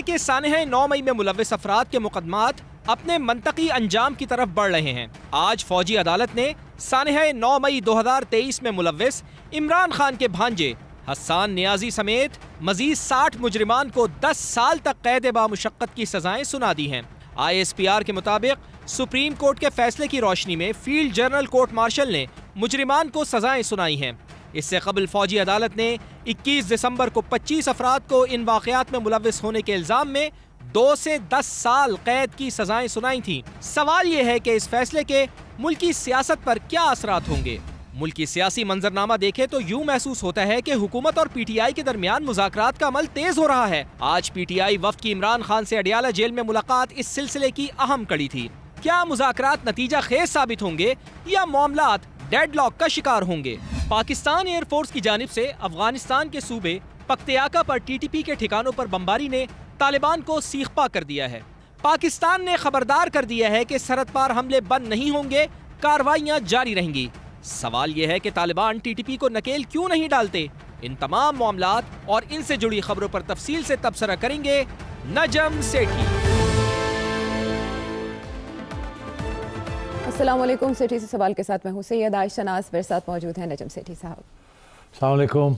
ہے کہ سانحہ 9 مئی میں ملوث افراد کے مقدمات اپنے منطقی انجام کی طرف بڑھ رہے ہیں۔ آج فوجی عدالت نے سانحہ 9 مئی 2023 میں ملوث عمران خان کے بھانجے حسان نیازی سمیت مزید 60 مجرمان کو 10 سال تک قید بامشقت کی سزائیں سنا دی ہیں۔ ISPR کے مطابق سپریم کورٹ کے فیصلے کی روشنی میں فیلڈ جنرل کورٹ مارشل نے مجرمان کو سزائیں سنائی ہیں۔ اس سے قبل فوجی عدالت نے 21 دسمبر کو 25 افراد کو ان واقعات میں ملوث ہونے کے الزام میں 2 سے 10 سال قید کی سزائیں سنائی تھیں۔ سوال یہ ہے کہ اس فیصلے کے ملکی سیاست پر کیا اثرات ہوں گے؟ ملکی سیاسی منظرنامہ دیکھے تو یوں محسوس ہوتا ہے کہ حکومت اور پی ٹی آئی کے درمیان مذاکرات کا عمل تیز ہو رہا ہے۔ آج پی ٹی آئی وفد کی عمران خان سے اڈیالہ جیل میں ملاقات اس سلسلے کی اہم کڑی تھی۔ کیا مذاکرات نتیجہ خیز ثابت ہوں گے یا معاملات ڈیڈ لاک کا شکار ہوں گے؟ پاکستان ایئر فورس کی جانب سے افغانستان کے صوبے پختیاکا پر ٹی ٹی پی کے ٹھکانوں پر بمباری نے طالبان کو سیخ پا کر دیا ہے۔ پاکستان نے خبردار کر دیا ہے کہ سرحد پار حملے بند نہیں ہوں گے، کارروائیاں جاری رہیں گی۔ سوال یہ ہے کہ طالبان ٹی ٹی پی کو نکیل کیوں نہیں ڈالتے؟ ان تمام معاملات اور ان سے جڑی خبروں پر تفصیل سے تبصرہ کریں گے نجم سیٹھی۔ السلام علیکم۔ سیٹھی سے سوال کے ساتھ میں ہوں سید عائشہ ناز، میرے ساتھ موجود ہیں نجم سیٹھی صاحب۔ السلام علیکم۔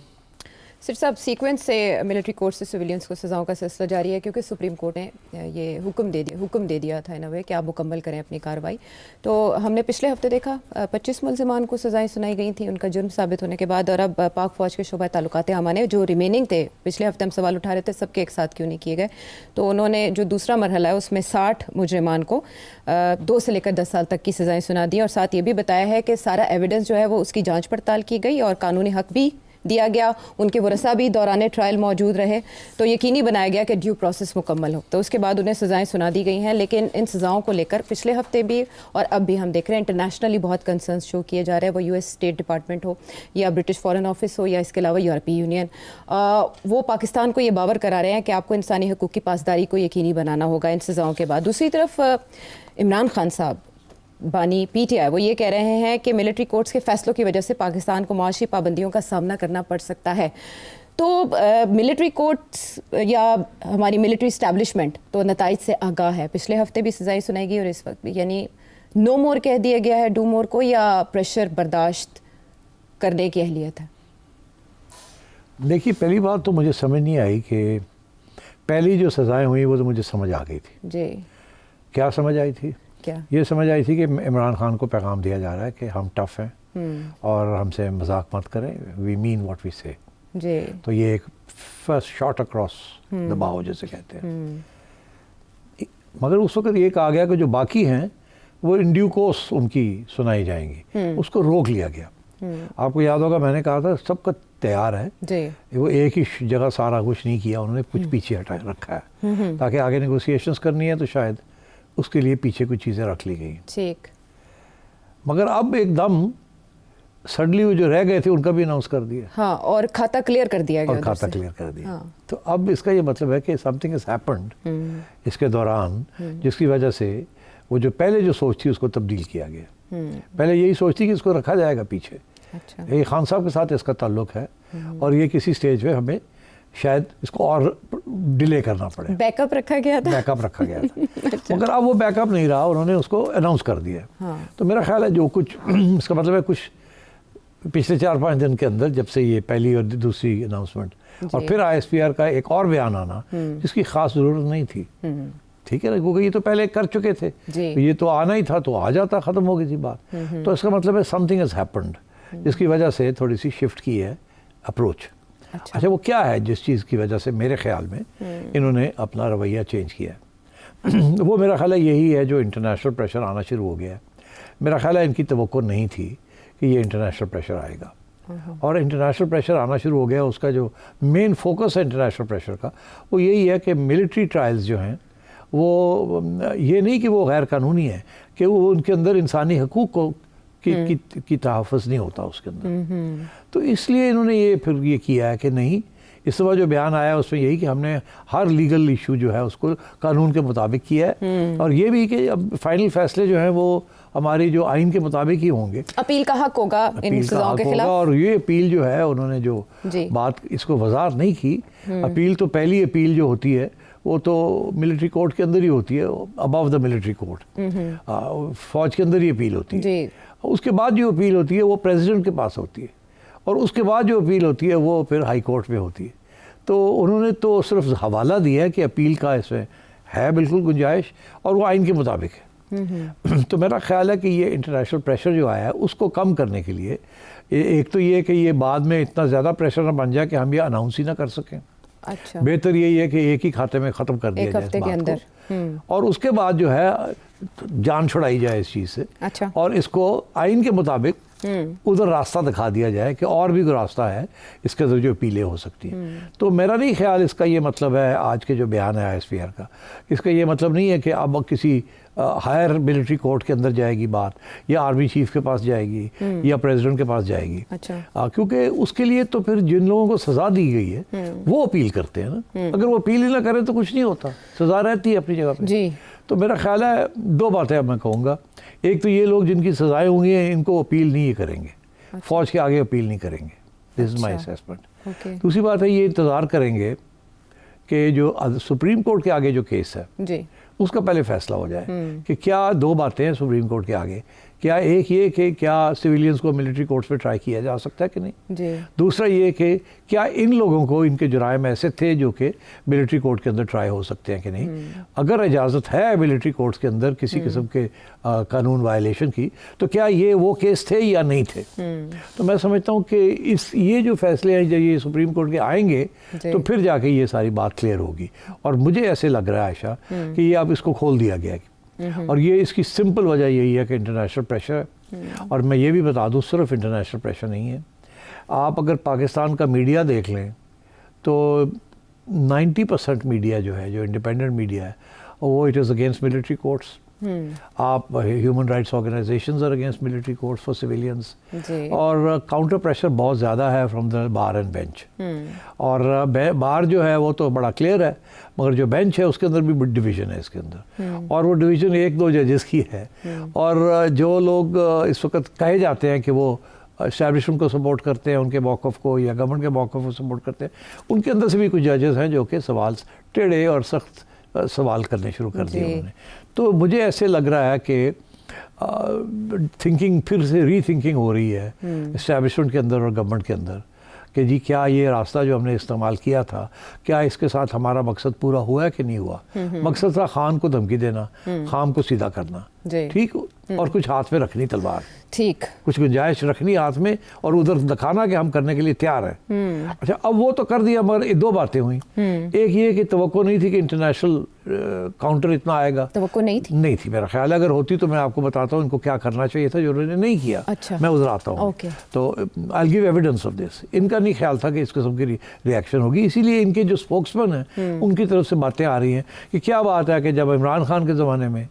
سیٹھی صاحب، سیکوینس سے ملٹری کورٹ سے سویلینس کو سزاؤں کا سلسلہ جاری ہے، کیونکہ سپریم کورٹ نے یہ حکم دے دیا تھا کہ آپ مکمل کریں اپنی کارروائی۔ تو ہم نے پچھلے ہفتے دیکھا 25 ملزمان کو سزائیں سنائی گئی تھیں ان کا جرم ثابت ہونے کے بعد، اور اب پاک فوج کے شعبہ تعلقات عامہ نے جو ریمیننگ تھے، پچھلے ہفتے ہم سوال اٹھا رہے تھے سب کے ایک ساتھ کیوں نہیں کیے گئے، تو انہوں نے جو دوسرا مرحلہ ہے اس میں 60 مجرمان کو 2 سے لے کر 10 سال تک کی سزائیں سنا دی، اور ساتھ یہ بھی بتایا ہے کہ سارا ایویڈنس جو ہے وہ اس کی جانچ پڑتال کی گئی اور قانونی حق بھی دیا گیا، ان کے ورثاء بھی دوران ٹرائل موجود رہے، تو یقینی بنایا گیا کہ ڈیو پروسیس مکمل ہو۔ تو اس کے بعد انہیں سزائیں سنا دی گئی ہیں، لیکن ان سزاؤں کو لے کر پچھلے ہفتے بھی اور اب بھی ہم دیکھ رہے ہیں انٹرنیشنلی بہت کنسرنس شو کیے جا رہے ہیں، وہ US اسٹیٹ ڈپارٹمنٹ ہو یا برٹش فارن آفس ہو یا اس کے علاوہ یورپی یونین، وہ پاکستان کو یہ باور کرا رہے ہیں کہ آپ کو انسانی حقوق کی پاسداری کو یقینی بنانا ہوگا ان سزاؤں کے بعد۔ دوسری طرف عمران خان صاحب بانی پی ٹی آئی وہ یہ کہہ رہے ہیں کہ ملٹری کورٹس کے فیصلوں کی وجہ سے پاکستان کو معاشی پابندیوں کا سامنا کرنا پڑ سکتا ہے۔ تو ملٹری کورٹس یا ہماری ملٹری اسٹیبلشمنٹ تو نتائج سے آگاہ ہے، پچھلے ہفتے بھی سزائیں سنائی گئی اور اس وقت بھی، یعنی نو مور کہہ دیا گیا ہے ڈو مور کو، یا پریشر برداشت کرنے کی اہلیت ہے؟ دیکھیے، پہلی بات تو مجھے سمجھ نہیں آئی کہ پہلی جو سزائیں ہوئیں وہ تو مجھے سمجھ آ گئی تھی۔ جی، کیا سمجھ آئی تھی؟ کیا یہ سمجھ آئی تھی کہ عمران خان کو پیغام دیا جا رہا ہے کہ ہم ٹف ہیں اور ہم سے مذاق مت کریں، وی مین واٹ وی سے۔ جی، تو یہ ایک فرسٹ شاٹ اکراس دباؤ جیسے کہتے ہیں۔ مگر اس وقت یہ کہا گیا کہ جو باقی ہیں وہ ان ڈیو کورس ان کی سنائی جائیں گی، اس کو روک لیا گیا۔ آپ کو یاد ہوگا میں نے کہا تھا سب کا تیار ہے، جی، وہ ایک ہی جگہ سارا کچھ نہیں کیا، انہوں نے کچھ پیچھے ہٹا رکھا ہے تاکہ آگے نیگوسیشنز کرنی ہے تو شاید اس کے لیے پیچھے کچھ چیزیں رکھ لی گئی۔ ٹھیک۔ مگر اب ایک دم سڈنلی وہ جو رہ گئے تھے ان کا بھی اناؤنس کر دیا، ہاں، اور کھاتا کلیئر کر دیا گیا، اور کھاتا کلیئر کر دیا۔ تو اب اس کا یہ مطلب ہے کہ سم تھنگ ہیز ہیپنڈ اس کے دوران، جس کی وجہ سے وہ جو پہلے جو سوچ تھی اس کو تبدیل کیا گیا۔ پہلے یہی سوچ تھی کہ اس کو رکھا جائے گا پیچھے، یہ خان صاحب کے ساتھ اس کا تعلق ہے، اور یہ کسی سٹیج پہ ہمیں شاید اس کو اور ڈیلے کرنا پڑے۔ بیک اپ رکھا گیا تھا، بیک اپ رکھا گیا تھا، مگر اب وہ بیک اپ نہیں رہا، انہوں نے اس کو اناؤنس کر دیا۔ تو میرا خیال ہے جو کچھ اس کا مطلب ہے کچھ پچھلے 4-5 دن کے اندر، جب سے یہ پہلی اور دوسری اناؤنسمنٹ اور پھر ISPR کا ایک اور بیان آنا جس کی خاص ضرورت نہیں تھی، ٹھیک ہے نا، کیونکہ یہ تو پہلے کر چکے تھے، یہ تو آنا ہی تھا تو آ جاتا، ختم ہو گئی تھی بات۔ تو اس کا مطلب ہے سم تھنگ ہیز ہیپنڈ، جس کی وجہ سے تھوڑی سی شفٹ کی ہے اپروچ۔ اچھا، وہ کیا ہے جس چیز کی وجہ سے میرے خیال میں انہوں نے اپنا رویہ چینج کیا ہے؟ وہ میرا خیال ہے یہی ہے جو انٹرنیشنل پریشر آنا شروع ہو گیا ہے۔ میرا خیال ہے ان کی توقع نہیں تھی کہ یہ انٹرنیشنل پریشر آئے گا، اور انٹرنیشنل پریشر آنا شروع ہو گیا۔ اس کا جو مین فوکس ہے انٹرنیشنل پریشر کا وہ یہی ہے کہ ملٹری ٹرائلز جو ہیں وہ یہ نہیں کہ وہ غیر قانونی ہیں، کہ وہ ان کے اندر انسانی حقوق کو کی تحفظ نہیں ہوتا اس کے اندر۔ تو اس لیے انہوں نے یہ پھر یہ کیا ہے کہ نہیں، اس دفعہ جو بیان آیا اس میں یہی کہ ہم نے ہر لیگل ایشو جو ہے اس کو قانون کے مطابق کیا ہے، اور یہ بھی کہ اب فائنل فیصلے جو ہیں وہ ہماری جو آئین کے مطابق ہی ہوں گے۔ اپیل کا حق ہوگا ان سزاؤں کے خلاف، اور یہ اپیل جو ہے انہوں نے جو بات اس کو وضاحت نہیں کی، اپیل تو پہلی اپیل جو ہوتی ہے وہ تو ملٹری کورٹ کے اندر ہی ہوتی ہے, ابو دا ملٹری کورٹ, فوج کے اندر ہی اپیل ہوتی ہے. اس کے بعد جو اپیل ہوتی ہے وہ پریزیڈنٹ کے پاس ہوتی ہے, اور اس کے بعد جو اپیل ہوتی ہے وہ پھر ہائی کورٹ میں ہوتی ہے. تو انہوں نے تو صرف حوالہ دیا ہے کہ اپیل کا اس میں ہے بالکل گنجائش, اور وہ آئین کے مطابق ہے. تو میرا خیال ہے کہ یہ انٹرنیشنل پریشر جو آیا ہے اس کو کم کرنے کے لیے, ایک تو یہ کہ یہ بعد میں اتنا زیادہ پریشر نہ بن جائے کہ ہم یہ اناؤنس ہی نہ کر سکیں. اچھا, بہتر یہی ہے کہ ایک ہی کھاتے میں ختم کر دیا جائے اس بات کو, اور اس کے بعد جو ہے جان چھڑائی جائے اس چیز سے. اچھا, اور اس کو آئین کے مطابق ادھر راستہ دکھا دیا جائے کہ اور بھی کوئی راستہ ہے اس کے ذریعے اپیلیں ہو سکتی ہیں. تو میرا نہیں خیال اس کا یہ مطلب ہے, آج کے جو بیان ہے ISPR کا, اس کا یہ مطلب نہیں ہے کہ اب کسی ہائر ملٹری کورٹ کے اندر جائے گی بات, یا آرمی چیف کے پاس جائے گی, یا پریزیڈنٹ کے پاس جائے گی. اچھا, کیونکہ اس کے لیے تو پھر جن لوگوں کو سزا دی گئی ہے وہ اپیل کرتے ہیں نا. اگر وہ اپیل ہی نہ کریں تو کچھ نہیں ہوتا, سزا رہتی ہے اپنی جگہ پہ. جی, تو میرا خیال ہے دو باتیں اب میں کہوں گا. ایک تو یہ لوگ جن کی سزائیں ہوں گی ان کو اپیل نہیں کریں گے, فوج کے آگے اپیل نہیں کریں گے. دس از مائی اسیسمنٹ. دوسری بات ہے یہ انتظار کریں گے کہ جو سپریم کورٹ کے آگے جو کیس ہے جی, اس کا پہلے فیصلہ ہو جائے کہ کیا دو باتیں ہیں سپریم کورٹ کے آگے. کیا ایک یہ کہ کیا سویلینز کو ملٹری کورٹس پہ ٹرائی کیا جا سکتا ہے کہ نہیں. جی, دوسرا یہ کہ کیا ان لوگوں کو ان کے جرائم ایسے تھے جو کہ ملٹری کورٹ کے اندر ٹرائی ہو سکتے ہیں کہ نہیں. اگر اجازت ہے ملٹری کورٹس کے اندر کسی قسم کے قانون وائلیشن کی, تو کیا یہ وہ کیس تھے یا نہیں تھے. تو میں سمجھتا ہوں کہ یہ جو فیصلے ہیں جب یہ سپریم کورٹ کے آئیں گے تو پھر جا کے یہ ساری بات کلیئر ہوگی. اور مجھے ایسے لگ رہا ہے عائشہ کہ یہ اب اس کو کھول دیا گیا ہے, اور یہ اس کی سمپل وجہ یہی ہے کہ انٹرنیشنل پریشر ہے. اور میں یہ بھی بتا دوں صرف انٹرنیشنل پریشر نہیں ہے. آپ اگر پاکستان کا میڈیا دیکھ لیں تو 90% میڈیا جو ہے, جو انڈیپینڈنٹ میڈیا ہے, وہ it is against military courts. آپ human rights organizations are against military courts for civilians, اور کاؤنٹر پریشر بہت زیادہ ہے from the bar and bench. اور بار جو ہے وہ تو بڑا کلیئر ہے, مگر جو بینچ ہے اس کے اندر بھی ڈویژن ہے اس کے اندر, اور وہ ڈویژن 1-2 ججز کی ہے. اور جو لوگ اس وقت کہے جاتے ہیں کہ وہ اسٹیبلشمنٹ کو سپورٹ کرتے ہیں, ان کے موقف کو, یا گورنمنٹ کے موقف کو سپورٹ کرتے ہیں, ان کے اندر سے بھی کچھ ججز ہیں جو کہ سوال ٹیڑھے اور سخت سوال کرنے شروع کر دیے انہوں نے. تو مجھے ایسے لگ رہا ہے کہ تھنکنگ پھر سے ری تھنکنگ ہو رہی ہے اسٹیبلشمنٹ کے اندر اور گورنمنٹ کے اندر کہ جی کیا یہ راستہ جو ہم نے استعمال کیا تھا, کیا اس کے ساتھ ہمارا مقصد پورا ہوا ہے کہ نہیں ہوا. مقصد تھا خان کو دھمکی دینا, خان کو سیدھا کرنا, ٹھیک, اور کچھ ہاتھ میں رکھنی تلوار, ٹھیک, کچھ گنجائش رکھنی ہاتھ میں, اور ادھر دکھانا کہ ہم کرنے کے لیے تیار ہیں. اچھا, اب وہ تو کر دیا, مگر دو باتیں ہوئیں. ایک یہ کہ توقع نہیں تھی کہ انٹرنیشنل کاؤنٹر اتنا آئے گا, توقع نہیں تھی. میرا خیال ہے اگر ہوتی تو میں آپ کو بتاتا ہوں ان کو کیا کرنا چاہیے تھا جو انہوں نے نہیں کیا. میں ادھر آتا ہوں. تو I'll give evidence of this. ان کا نہیں خیال تھا کہ اس قسم کی ریئیکشن ہوگی, اسی لیے ان کے جو اسپوکس مین ہیں ان کی طرف سے باتیں آ رہی ہیں کہ کیا بات ہے کہ جب عمران خان کے زمانے میں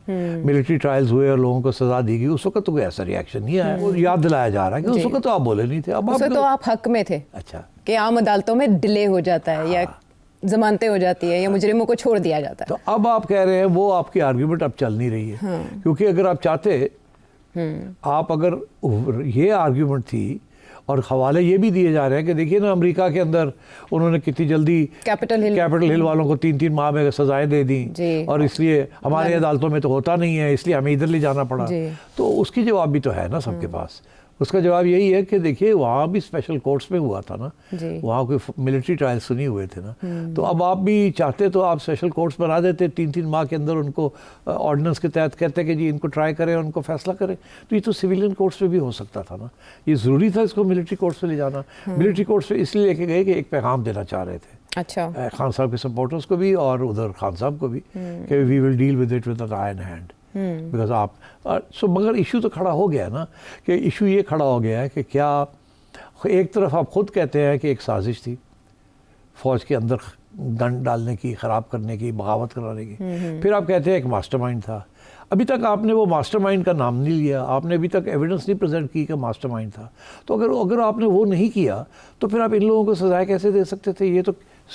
ملٹری ٹرائلز ہوئے اور لوگوں کو سزا دی گئی, اس وقت تو کوئی ایسا ریئیکشن نہیں آیا. وہ یاد دلایا جا رہا ہے کہ اس وقت تو آپ بولے نہیں تھے, اب تو آپ حق میں تھے. اچھا, کہ عام عدالتوں میں ڈیلے ہو جاتا ہے, یا ضمانتیں ہو جاتی ہے, یا مجرموں کو چھوڑ دیا جاتا ہے. تو اب آپ کہہ رہے ہیں وہ آپ کی آرگیومنٹ اب چل نہیں رہی ہے, کیونکہ اگر آپ چاہتے, آپ اگر یہ آرگیومنٹ تھی, اور حوالے یہ بھی دیے جا رہے ہیں کہ دیکھیے نا امریکہ کے اندر انہوں نے کتنی جلدی کیپٹل ہل والوں کو 3-3 ماہ میں سزائیں دے دیں, اور اس لیے ہماری عدالتوں میں تو ہوتا نہیں ہے, اس لیے ہمیں ادھر لے جانا پڑا. تو اس کی جواب بھی تو ہے نا سب کے پاس. اس کا جواب یہی ہے کہ دیکھیے وہاں بھی اسپیشل کورٹس میں ہوا تھا نا, وہاں کوئی ملٹری ٹرائل سنی ہوئے تھے نا. تو اب آپ بھی چاہتے تو آپ اسپیشل کورٹس بنا دیتے, 3-3 ماہ کے اندر ان کو آرڈیننس کے تحت کہتے کہ جی ان کو ٹرائی کریں اور ان کو فیصلہ کریں. تو یہ تو سویلین کورٹس پہ بھی ہو سکتا تھا نا. یہ ضروری تھا اس کو ملٹری کورٹس پہ لے جانا. ملٹری کورٹس پہ اس لیے لے کے گئے کہ ایک پیغام دینا چاہ رہے تھے, اچھا, خان صاحب کے سپورٹرز کو بھی اور ادھر خان صاحب کو بھی, کہ we will deal with it with an iron hand. Because آپ مگر ایشو تو کھڑا ہو گیا نا, کہ ایشو یہ کھڑا ہو گیا ہے کہ کیا ایک طرف آپ خود کہتے ہیں کہ ایک سازش تھی فوج کے اندر گن ڈالنے کی, خراب کرنے کی, بغاوت کرانے کی, پھر آپ کہتے ہیں ایک ماسٹر مائنڈ تھا. ابھی تک آپ نے وہ ماسٹر مائنڈ کا نام نہیں لیا, آپ نے ابھی تک ایویڈنس نہیں پریزنٹ کی کہ ماسٹر مائنڈ تھا. تو اگر آپ نے وہ نہیں کیا تو پھر آپ ان لوگوں کو سزائیں کیسے دے سکتے تھے؟ یہ تو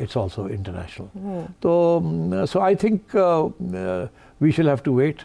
it's also international. So I think we shall have to wait.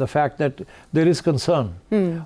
the fact that there is concern,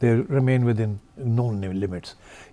they remain within known limits.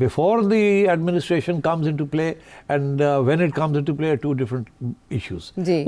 Before the administration comes into play and when it comes into play are two different issues.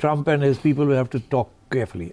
Trump and his people will have to talk carefully.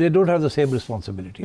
they don't have the same responsibility.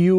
EU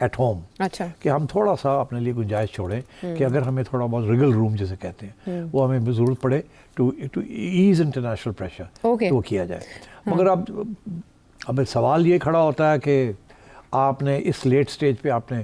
at home اچھا کہ ہم تھوڑا سا اپنے لیے گنجائش چھوڑیں کہ اگر ہمیں تھوڑا بہت ریگل روم جسے کہتے ہیں وہ ہمیں ضرورت پڑے ٹو ایز انٹرنیشنل پریشر تو وہ کیا جائے. مگر اب سوال یہ کھڑا ہوتا ہے کہ آپ نے اس لیٹ سٹیج پہ آپ نے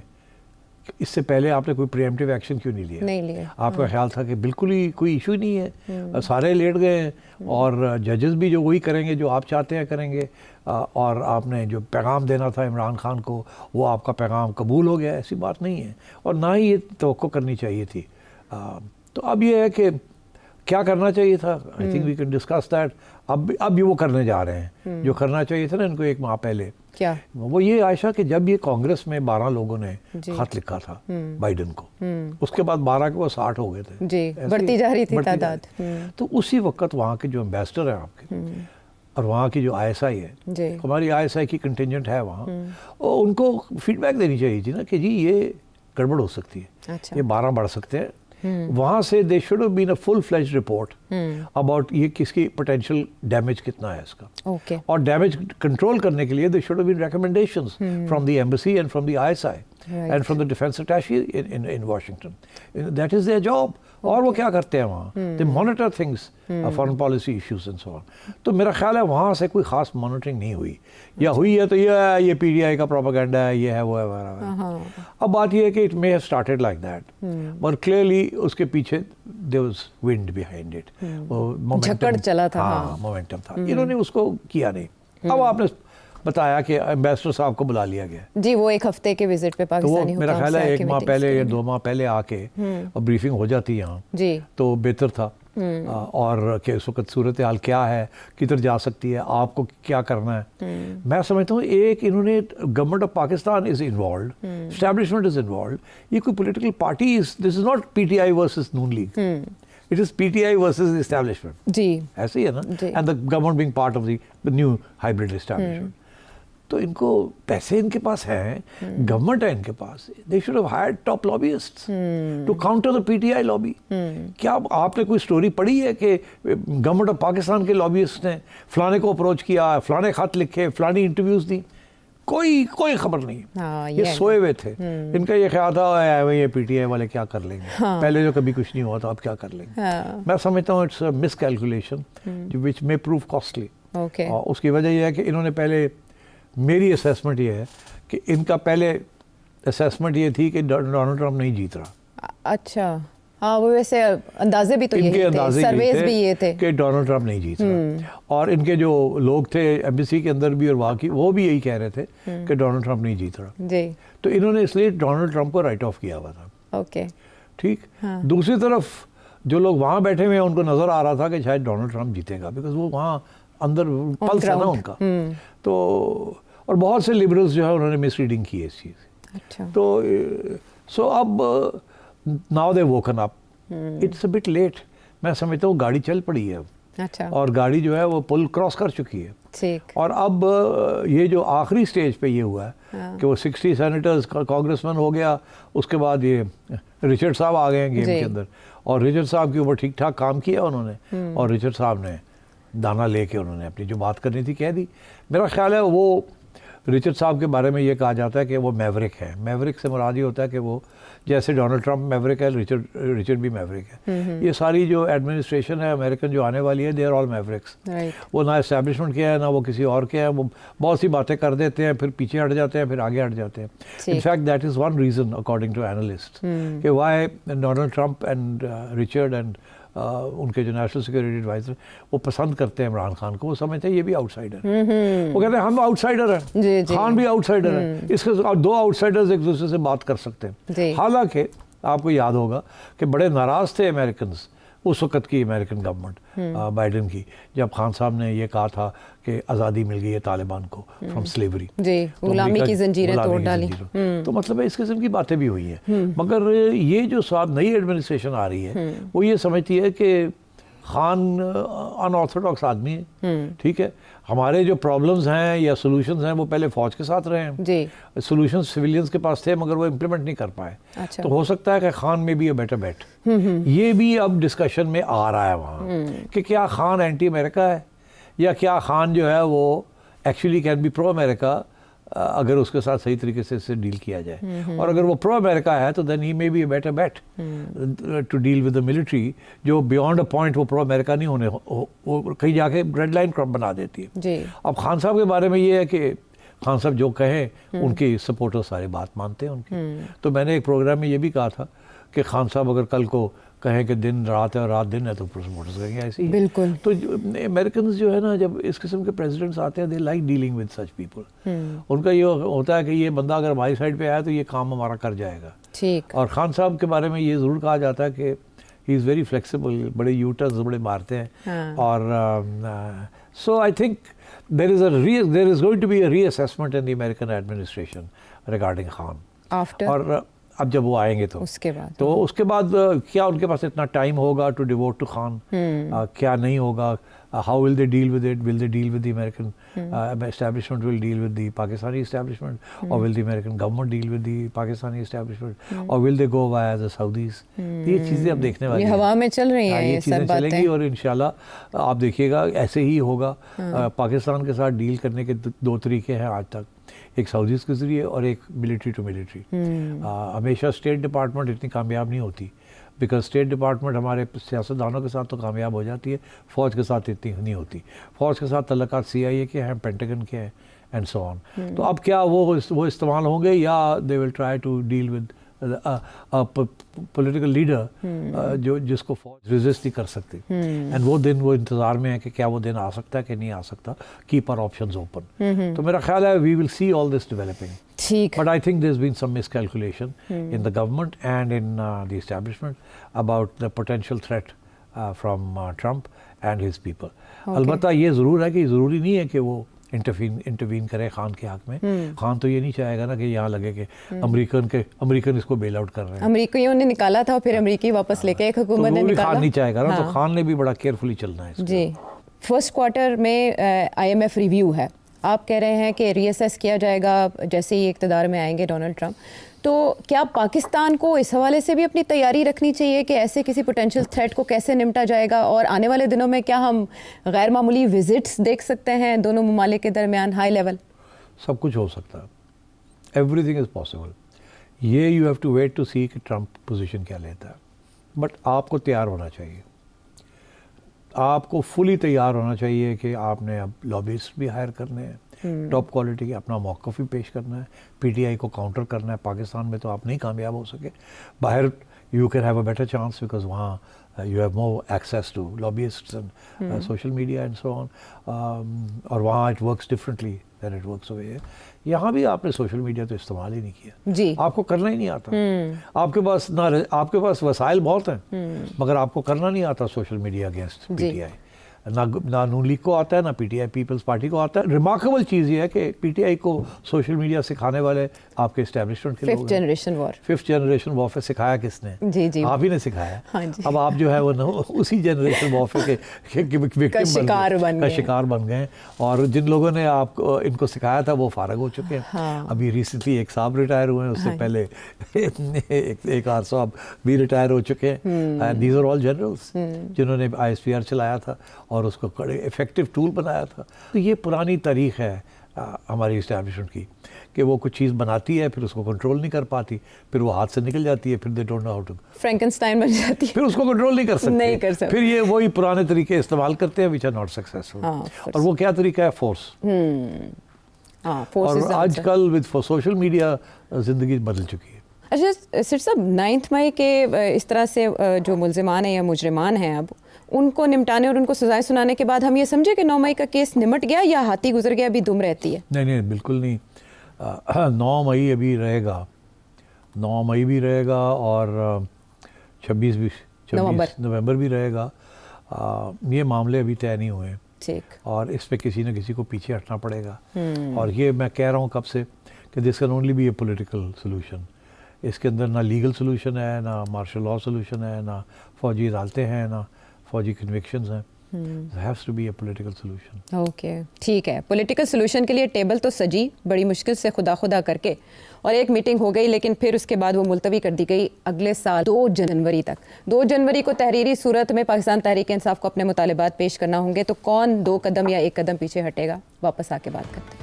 اس سے پہلے آپ نے کوئی پریمپٹیو ایکشن کیوں نہیں لیا؟ آپ کا خیال تھا کہ بالکل ہی کوئی ایشو ہی نہیں ہے, سارے لیٹ گئے ہیں اور ججز بھی جو وہی کریں گے جو آپ چاہتے ہیں کریں گے, اور آپ نے جو پیغام دینا تھا عمران خان کو وہ آپ کا پیغام قبول ہو گیا. ایسی بات نہیں ہے اور نہ ہی یہ توقع کرنی چاہیے تھی. تو اب یہ ہے کہ کیا کرنا چاہیے تھا, I think we can discuss that. اب یہ وہ کرنے جا رہے ہیں جو کرنا چاہیے تھا نا ان کو ایک ماہ پہلے. کیا وہ یہ عائشہ کہ جب یہ کانگریس میں 12 لوگوں نے خط لکھا تھا بائیڈن کو, اس کے بعد 12 کے وہ 60 ہو گئے تھے, جی بڑھتی جا رہی تھی تعداد. تو اسی وقت وہاں کے جو امبیسڈر ہیں آپ کے اور وہاں کی جو ISI ہے, ہماری ISI کی کنٹینجنٹ ہے وہاں, اور ان کو فیڈ بیک دینی چاہیے تھی نا کہ جی یہ گڑبڑ ہو سکتی ہے, یہ 12 بڑھ سکتے ہیں. وہاں سے they should have been a full fledged report about یہ کس کی پوٹینشیل ڈیمیج کتنا ہے اس کا, اور ڈیمیج کنٹرول کرنے کے لیے they should have been recommendations from the embassy and from the ISI and from the defence attache in Washington. That is their job. اور وہ کیا کرتے ہیں وہاں, they monitor things, foreign policy issues and so on. تو میرا خیال ہے وہاں سے کوئی خاص مانیٹرنگ نہیں ہوئی, یا ہوئی ہے تو یہ PTI کا پروپیگنڈا ہے, یہ ہے وہ ہے وغیرہ. اب بات یہ ہے کہ it may have started like that, اور کلیئرلی اس کے پیچھے there was wind behind it, جھکڑ چلا تھا, مومنٹم تھا. انہوں نے اس کو کیا نہیں. اب آپ نے بتایا کہ امبیسڈر صاحب کو بلا لیا گیا جی, وہ ایک ہفتے کے وزٹ پہ پاکستانی حکام, میرا خیال ہے 1 ماہ پہلے یا 2 ماہ پہلے آ کے اور بریفنگ ہو جاتی یہاں جی تو بہتر تھا. اور کہ اس وقت صورتحال کیا ہے, کدھر جا سکتی ہے, آپ کو کیا کرنا ہے. میں سمجھتا ہوں ایک انہوں نے government of Pakistan is involved, establishment is involved. یہ کوئی political party this is not PTI versus Noon League, it is PTI versus the establishment. جی ایسے ہی ہے نا, and the government being part of the new hybrid establishment. تو ان کو پیسے ان کے پاس ہیں, گورنمنٹ ہے ان کے پاس, they should have hired top lobbyists to counter the PTI lobby. کیا آپ نے کوئی سٹوری پڑھی ہے کہ گورنمنٹ آف پاکستان کے لابیسٹ نے فلانے کو اپروچ کیا, فلانے خط لکھے, فلانی انٹرویوز دی؟ کوئی خبر نہیں. یہ سوئے ہوئے تھے. ان کا یہ خیال تھا یہ PTI والے کیا کر لیں گے, پہلے جو کبھی کچھ نہیں ہوا تھا اب کیا کر لیں گے. میں سمجھتا ہوں it's miscalculation which may prove costly. اور اس کی وجہ یہ ہے کہ انہوں نے پہلے, میری اسیسمنٹ یہ ہے کہ ان کا پہلے اسیسمنٹ یہ تھی کہ ڈونلڈ ٹرمپ نہیں جیت رہا. اچھا ہاں, وہ ویسے اندازے بھی تو ان کے اندازے سرویز بھی یہ تھے کہ ڈونلڈ ٹرمپ نہیں جیت رہا, اور ان کے جو لوگ تھے ایمبیسی کے اندر بھی اور وہاں کی, وہ بھی یہی کہہ رہے تھے کہ ڈونلڈ ٹرمپ نہیں جیت رہا جی. تو انہوں نے اس لیے ڈونلڈ ٹرمپ کو رائٹ آف کیا ہوا تھا. اوکے ٹھیک. دوسری طرف جو لوگ وہاں بیٹھے ہوئے ہیں ان کو نظر آ رہا تھا کہ شاید ڈونلڈ ٹرمپ جیتے گا, بیکاز وہ وہاں اندر پلس ہے نا ان کا. تو اور بہت سے لبرلز جو ہے انہوں نے مس ریڈنگ کی ہے اس چیز. تو سو اب now they woken up, it's a bit late. میں سمجھتا ہوں گاڑی چل پڑی ہے اب, اور گاڑی جو ہے وہ پل کراس کر چکی ہے. اور اب یہ جو آخری سٹیج پہ یہ ہوا ہے کہ وہ 60 سینیٹرز کانگریس مین ہو گیا, اس کے بعد یہ رچرڈ صاحب آ گئے ہیں گیم کے اندر, اور رچرڈ صاحب کے اوپر ٹھیک ٹھاک کام کیا انہوں نے, اور رچرڈ صاحب نے دانا لے کے انہوں نے اپنی جو بات کرنی تھی کہہ دی. میرا خیال ہے وہ رچرڈ صاحب کے بارے میں یہ کہا جاتا ہے کہ وہ میوریک ہے. میوریک سے مراد یہ ہوتا ہے کہ وہ جیسے ڈونلڈ ٹرمپ میوریک ہے, رچرڈ بھی میوریک ہے. یہ ساری جو ایڈمنسٹریشن ہے امریکن جو آنے والی ہے, دے آر آل میوریکس. وہ نہ اسٹیبلشمنٹ کیا ہے نہ وہ کسی اور کے ہیں. وہ بہت سی باتیں کر دیتے ہیں, پھر پیچھے ہٹ جاتے ہیں, پھر آگے ہٹ جاتے ہیں. In fact that is one reason according to analyst کہ why Donald Trump and Richard and ان کے جو نیشنل سیکورٹی ایڈوائزر وہ پسند کرتے ہیں عمران خان کو. وہ سمجھتے ہیں یہ بھی آؤٹ سائڈر ہے. وہ کہتے ہیں ہم آؤٹ سائڈر ہیں, خان بھی آؤٹ سائڈر ہے. اس کے 2 آؤٹ سائڈرز ایک دوسرے سے بات کر سکتے ہیں. حالانکہ آپ کو یاد ہوگا کہ بڑے ناراض تھے امریکنز اس وقت کی امریکن گورنمنٹ بائیڈن کی, جب خان صاحب نے یہ کہا تھا کہ آزادی مل گئی ہے طالبان کو فرام سلیوری, غلامی کی زنجیریں توڑ ڈالی. تو مطلب ہے اس قسم کی باتیں بھی ہوئی ہیں. مگر یہ جو صاحب نئی ایڈمنسٹریشن آ رہی ہے وہ یہ سمجھتی ہے کہ خان ان آرتھوڈاکس آدمی ہے. ٹھیک ہے, ہمارے جو پرابلمز ہیں یا سولوشنز ہیں وہ پہلے فوج کے ساتھ رہے ہیں. سولوشنز سویلینز کے پاس تھے مگر وہ امپلیمنٹ نہیں کر پائے. تو ہو سکتا ہے کہ خان میں بھی اے بیٹر بیٹ. یہ بھی اب ڈسکشن میں آ رہا ہے وہاں کہ کیا خان اینٹی امریکہ ہے, یا کیا خان جو ہے وہ ایکچولی کین بی پرو امریکہ اگر اس کے ساتھ صحیح طریقے سے اسے ڈیل کیا جائے. اور اگر وہ پرو امریکہ ہے تو then he may be a better bet to deal with the military, جو بیانڈ اے پوائنٹ وہ پرو امریکہ نہیں ہونے, وہ کہیں جا کے ریڈ لائن بنا دیتی ہے. اب خان صاحب کے بارے میں یہ ہے کہ خان صاحب جو کہیں ان کی سپورٹر سارے بات مانتے ہیں ان کی. تو میں نے ایک پروگرام میں یہ بھی کہا تھا کہ خان صاحب اگر کل کو کہیں کہ دن رات ہے اور رات دن ہے تو سپورٹرز کہیں گے ایسے ہی. بالکل. تو امریکنز جو ہے نا, جب اس قسم کے پریزیڈنٹس آتے ہیں, they like dealing with such people. ان کا یہ ہوتا ہے کہ یہ بندہ اگر ہماری سائڈ پہ آیا تو یہ کام ہمارا کر جائے گا. ٹھیک. اور خان صاحب کے بارے میں یہ ضرور کہا جاتا ہے کہ ہی از ویری فلیکسیبل, بڑے یو ٹرنز بڑے مارتے ہیں. اور so I think there is going to be a reassessment in the American administration regarding Khan. After? اور اب جب وہ آئیں گے تو اس کے بعد کیا ان کے پاس اتنا ٹائم ہوگا ٹو ڈیووٹ ٹو خان, کیا نہیں ہوگا, how will they deal with it, will they deal with the American establishment, will deal with the Pakistani establishment, or will the American government deal with the Pakistani establishment, or will they go via the Saudis. یہ چیزیں اب دیکھنے والی ہیں, یہ ہوا میں چل رہی ہیں, یہ چیزیں چلیں گی اور انشاءاللہ آپ دیکھیے گا ایسے ہی ہوگا. پاکستان کے ساتھ ڈیل کرنے کے دو طریقے ہیں آج تک, ایک سعودیز کے ذریعے اور ایک ملٹری ٹو ملٹری. ہمیشہ اسٹیٹ ڈپارٹمنٹ اتنی کامیاب نہیں ہوتی, بیکاز اسٹیٹ ڈپارٹمنٹ ہمارے سیاستدانوں کے ساتھ تو کامیاب ہو جاتی ہے, فوج کے ساتھ اتنی نہیں ہوتی. فوج کے ساتھ تعلقات CIA کے ہیں, پینٹاگن کے ہیں, اینڈ سو آن. تو اب کیا وہ استعمال ہوں گے یا they will try to deal with political leader جو جس کو فوج ریزسٹ نہیں کر سکتی. اینڈ وہ دن وہ انتظار میں ہے کہ کیا وہ دن آ سکتا ہے کہ نہیں آ سکتا. Keep our options open. تو میرا خیال ہے we will see all this developing. But I think there's been some miscalculation in the government and in the establishment about the potential threat from Trump and his people. البتہ یہ ضرور ہے کہ ضروری نہیں ہے کہ وہ انٹروین کرے خان کے حق میں. خان تو یہ نہیں چاہے گا نا کہ یہاں لگے کہ امریکن اس کو بیل آؤٹ کر رہے ہیں. امریکیوں نے نکالا تھا اور پھر امریکی واپس لے کے ایک حکومت نے نکالا. خان نہیں چاہے گا نا, تو خان نے بھی بڑا کیئرفلی چلنا ہے. جی. فرسٹ کوارٹر میں IMF ریویو ہے, آپ کہہ رہے ہیں کہ ری اسیس کیا جائے گا جیسے ہی اقتدار میں آئیں گے ڈونلڈ ٹرمپ. تو کیا پاکستان کو اس حوالے سے بھی اپنی تیاری رکھنی چاہیے کہ ایسے کسی پوٹینشیل تھریٹ کو کیسے نمٹا جائے گا, اور آنے والے دنوں میں کیا ہم غیر معمولی وزٹس دیکھ سکتے ہیں دونوں ممالک کے درمیان ہائی لیول؟ سب کچھ ہو سکتا ہے, ایوری تھنگ از پاسبل. یہ you have to wait to see کہ ٹرمپ پوزیشن کیا لیتا ہے. بٹ آپ کو تیار ہونا چاہیے, آپ کو فلی تیار ہونا چاہیے کہ آپ نے اب لابیسٹ بھی ہائر کرنے ہیں, ٹاپ کوالٹی کے, اپنا موقف بھی پیش کرنا ہے, PTI کو کاؤنٹر کرنا ہے. پاکستان میں تو آپ نہیں کامیاب ہو سکے, باہر you can have a better chance because وہاں you have more access to lobbyists and social media and so on, اور وہاں it works differently than it works away. یہاں بھی آپ نے سوشل میڈیا تو استعمال ہی نہیں کیا, جی آپ کو کرنا ہی نہیں آتا. آپ کے پاس وسائل بہت ہیں مگر آپ کو کرنا نہیں آتا سوشل میڈیا اگینسٹ PTI. نہ نون لیگ کو آتا ہے, نہ PTI پیپلز پارٹی کو آتا ہے. ریمارکیبل چیز یہ ہے کہ PTI کو سوشل میڈیا سکھانے والے آپ کے اسٹیبلشمنٹ کے لوگ. ففتھ جنریشن وارفیئر سکھایا کس نے؟ جی آپ ہی نے سکھایا. اب آپ جو ہے وہ اسی جنریشن وارفیئر کے شکار بن گئے, اور جن لوگوں نے آپ کو ان کو سکھایا تھا وہ فارغ ہو چکے ہیں. ابھی ریسنٹلی ایک صاحب ریٹائر ہوئے ہیں, اس سے پہلے ایک اور صاحب بھی ریٹائر ہو چکے ہیں. دیز آر آل جنرلس جنہوں نے ISPR چلایا تھا اور اس کو بڑے افیکٹو ٹول بنایا تھا. تو یہ پرانی تاریخ ہے ہماری اسٹیبلشمنٹ کی کہ وہ کچھ چیز بناتی ہے, پھر اس کو کنٹرول نہیں کر پاتی, پھر وہ ہاتھ سے نکل جاتی ہے, پھر they don't know how to Frankenstein بن جاتی ہے, پھر اس کو کنٹرول نہیں کر سکتے. پھر یہ وہی پرانے طریقے استعمال کرتے ہیں وچ آر ناٹ سکسیسفل. اور وہ کیا طریقہ ہے؟ فورس. اور آج کل ود سوشل میڈیا زندگی بدل چکی ہے. اچھا سر صاحب, 9 مئی کے اس طرح سے جو ملزمان ہیں یا مجرمان ہیں اب ان کو نمٹانے اور ان کو سزائیں سنانے کے بعد ہم یہ سمجھے کہ 9 مئی کا کیس نمٹ گیا یا ہاتھی گزر گیا ابھی دم رہتی ہے؟ نہیں بالکل نہیں. 9 مئی ابھی رہے گا, 9 مئی بھی رہے گا اور 26 نومبر بھی رہے گا. یہ معاملے ابھی طے نہیں ہوئے اور اس پہ کسی نہ کسی کو پیچھے ہٹنا پڑے گا. اور یہ میں کہہ رہا ہوں کب سے کہ this can only be a political solution. اس کے اندر نہ لیگل سولوشن ہے, نہ مارشل لا سولوشن ہے, نہ فوجی عدالتیں ہیں, نہ فوجی کنوکشنز ہیں. There has to be a political solution. Okay ٹھیک ہے. پولیٹیکل سولوشن کے لیے ٹیبل تو سجی بڑی مشکل سے خدا کر کے, اور ایک میٹنگ ہو گئی, لیکن پھر اس کے بعد وہ ملتوی کر دی گئی اگلے سال 2 جنوری تک. 2 جنوری کو تحریری صورت میں پاکستان تحریک انصاف کو اپنے مطالبات پیش کرنا ہوں گے. تو کون 2 قدم یا 1 قدم پیچھے ہٹے گا؟ واپس آ کے بات کرتے ہیں.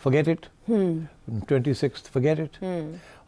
forget it, 26th forget it,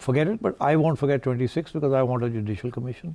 forget it, but I won't forget 26th because I want a judicial commission।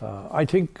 I think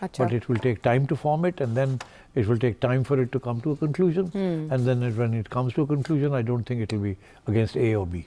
but it will take time to form it, and then it will take time for it to come to a conclusion, and then when it comes to a conclusion, I don't think it will be against A or B.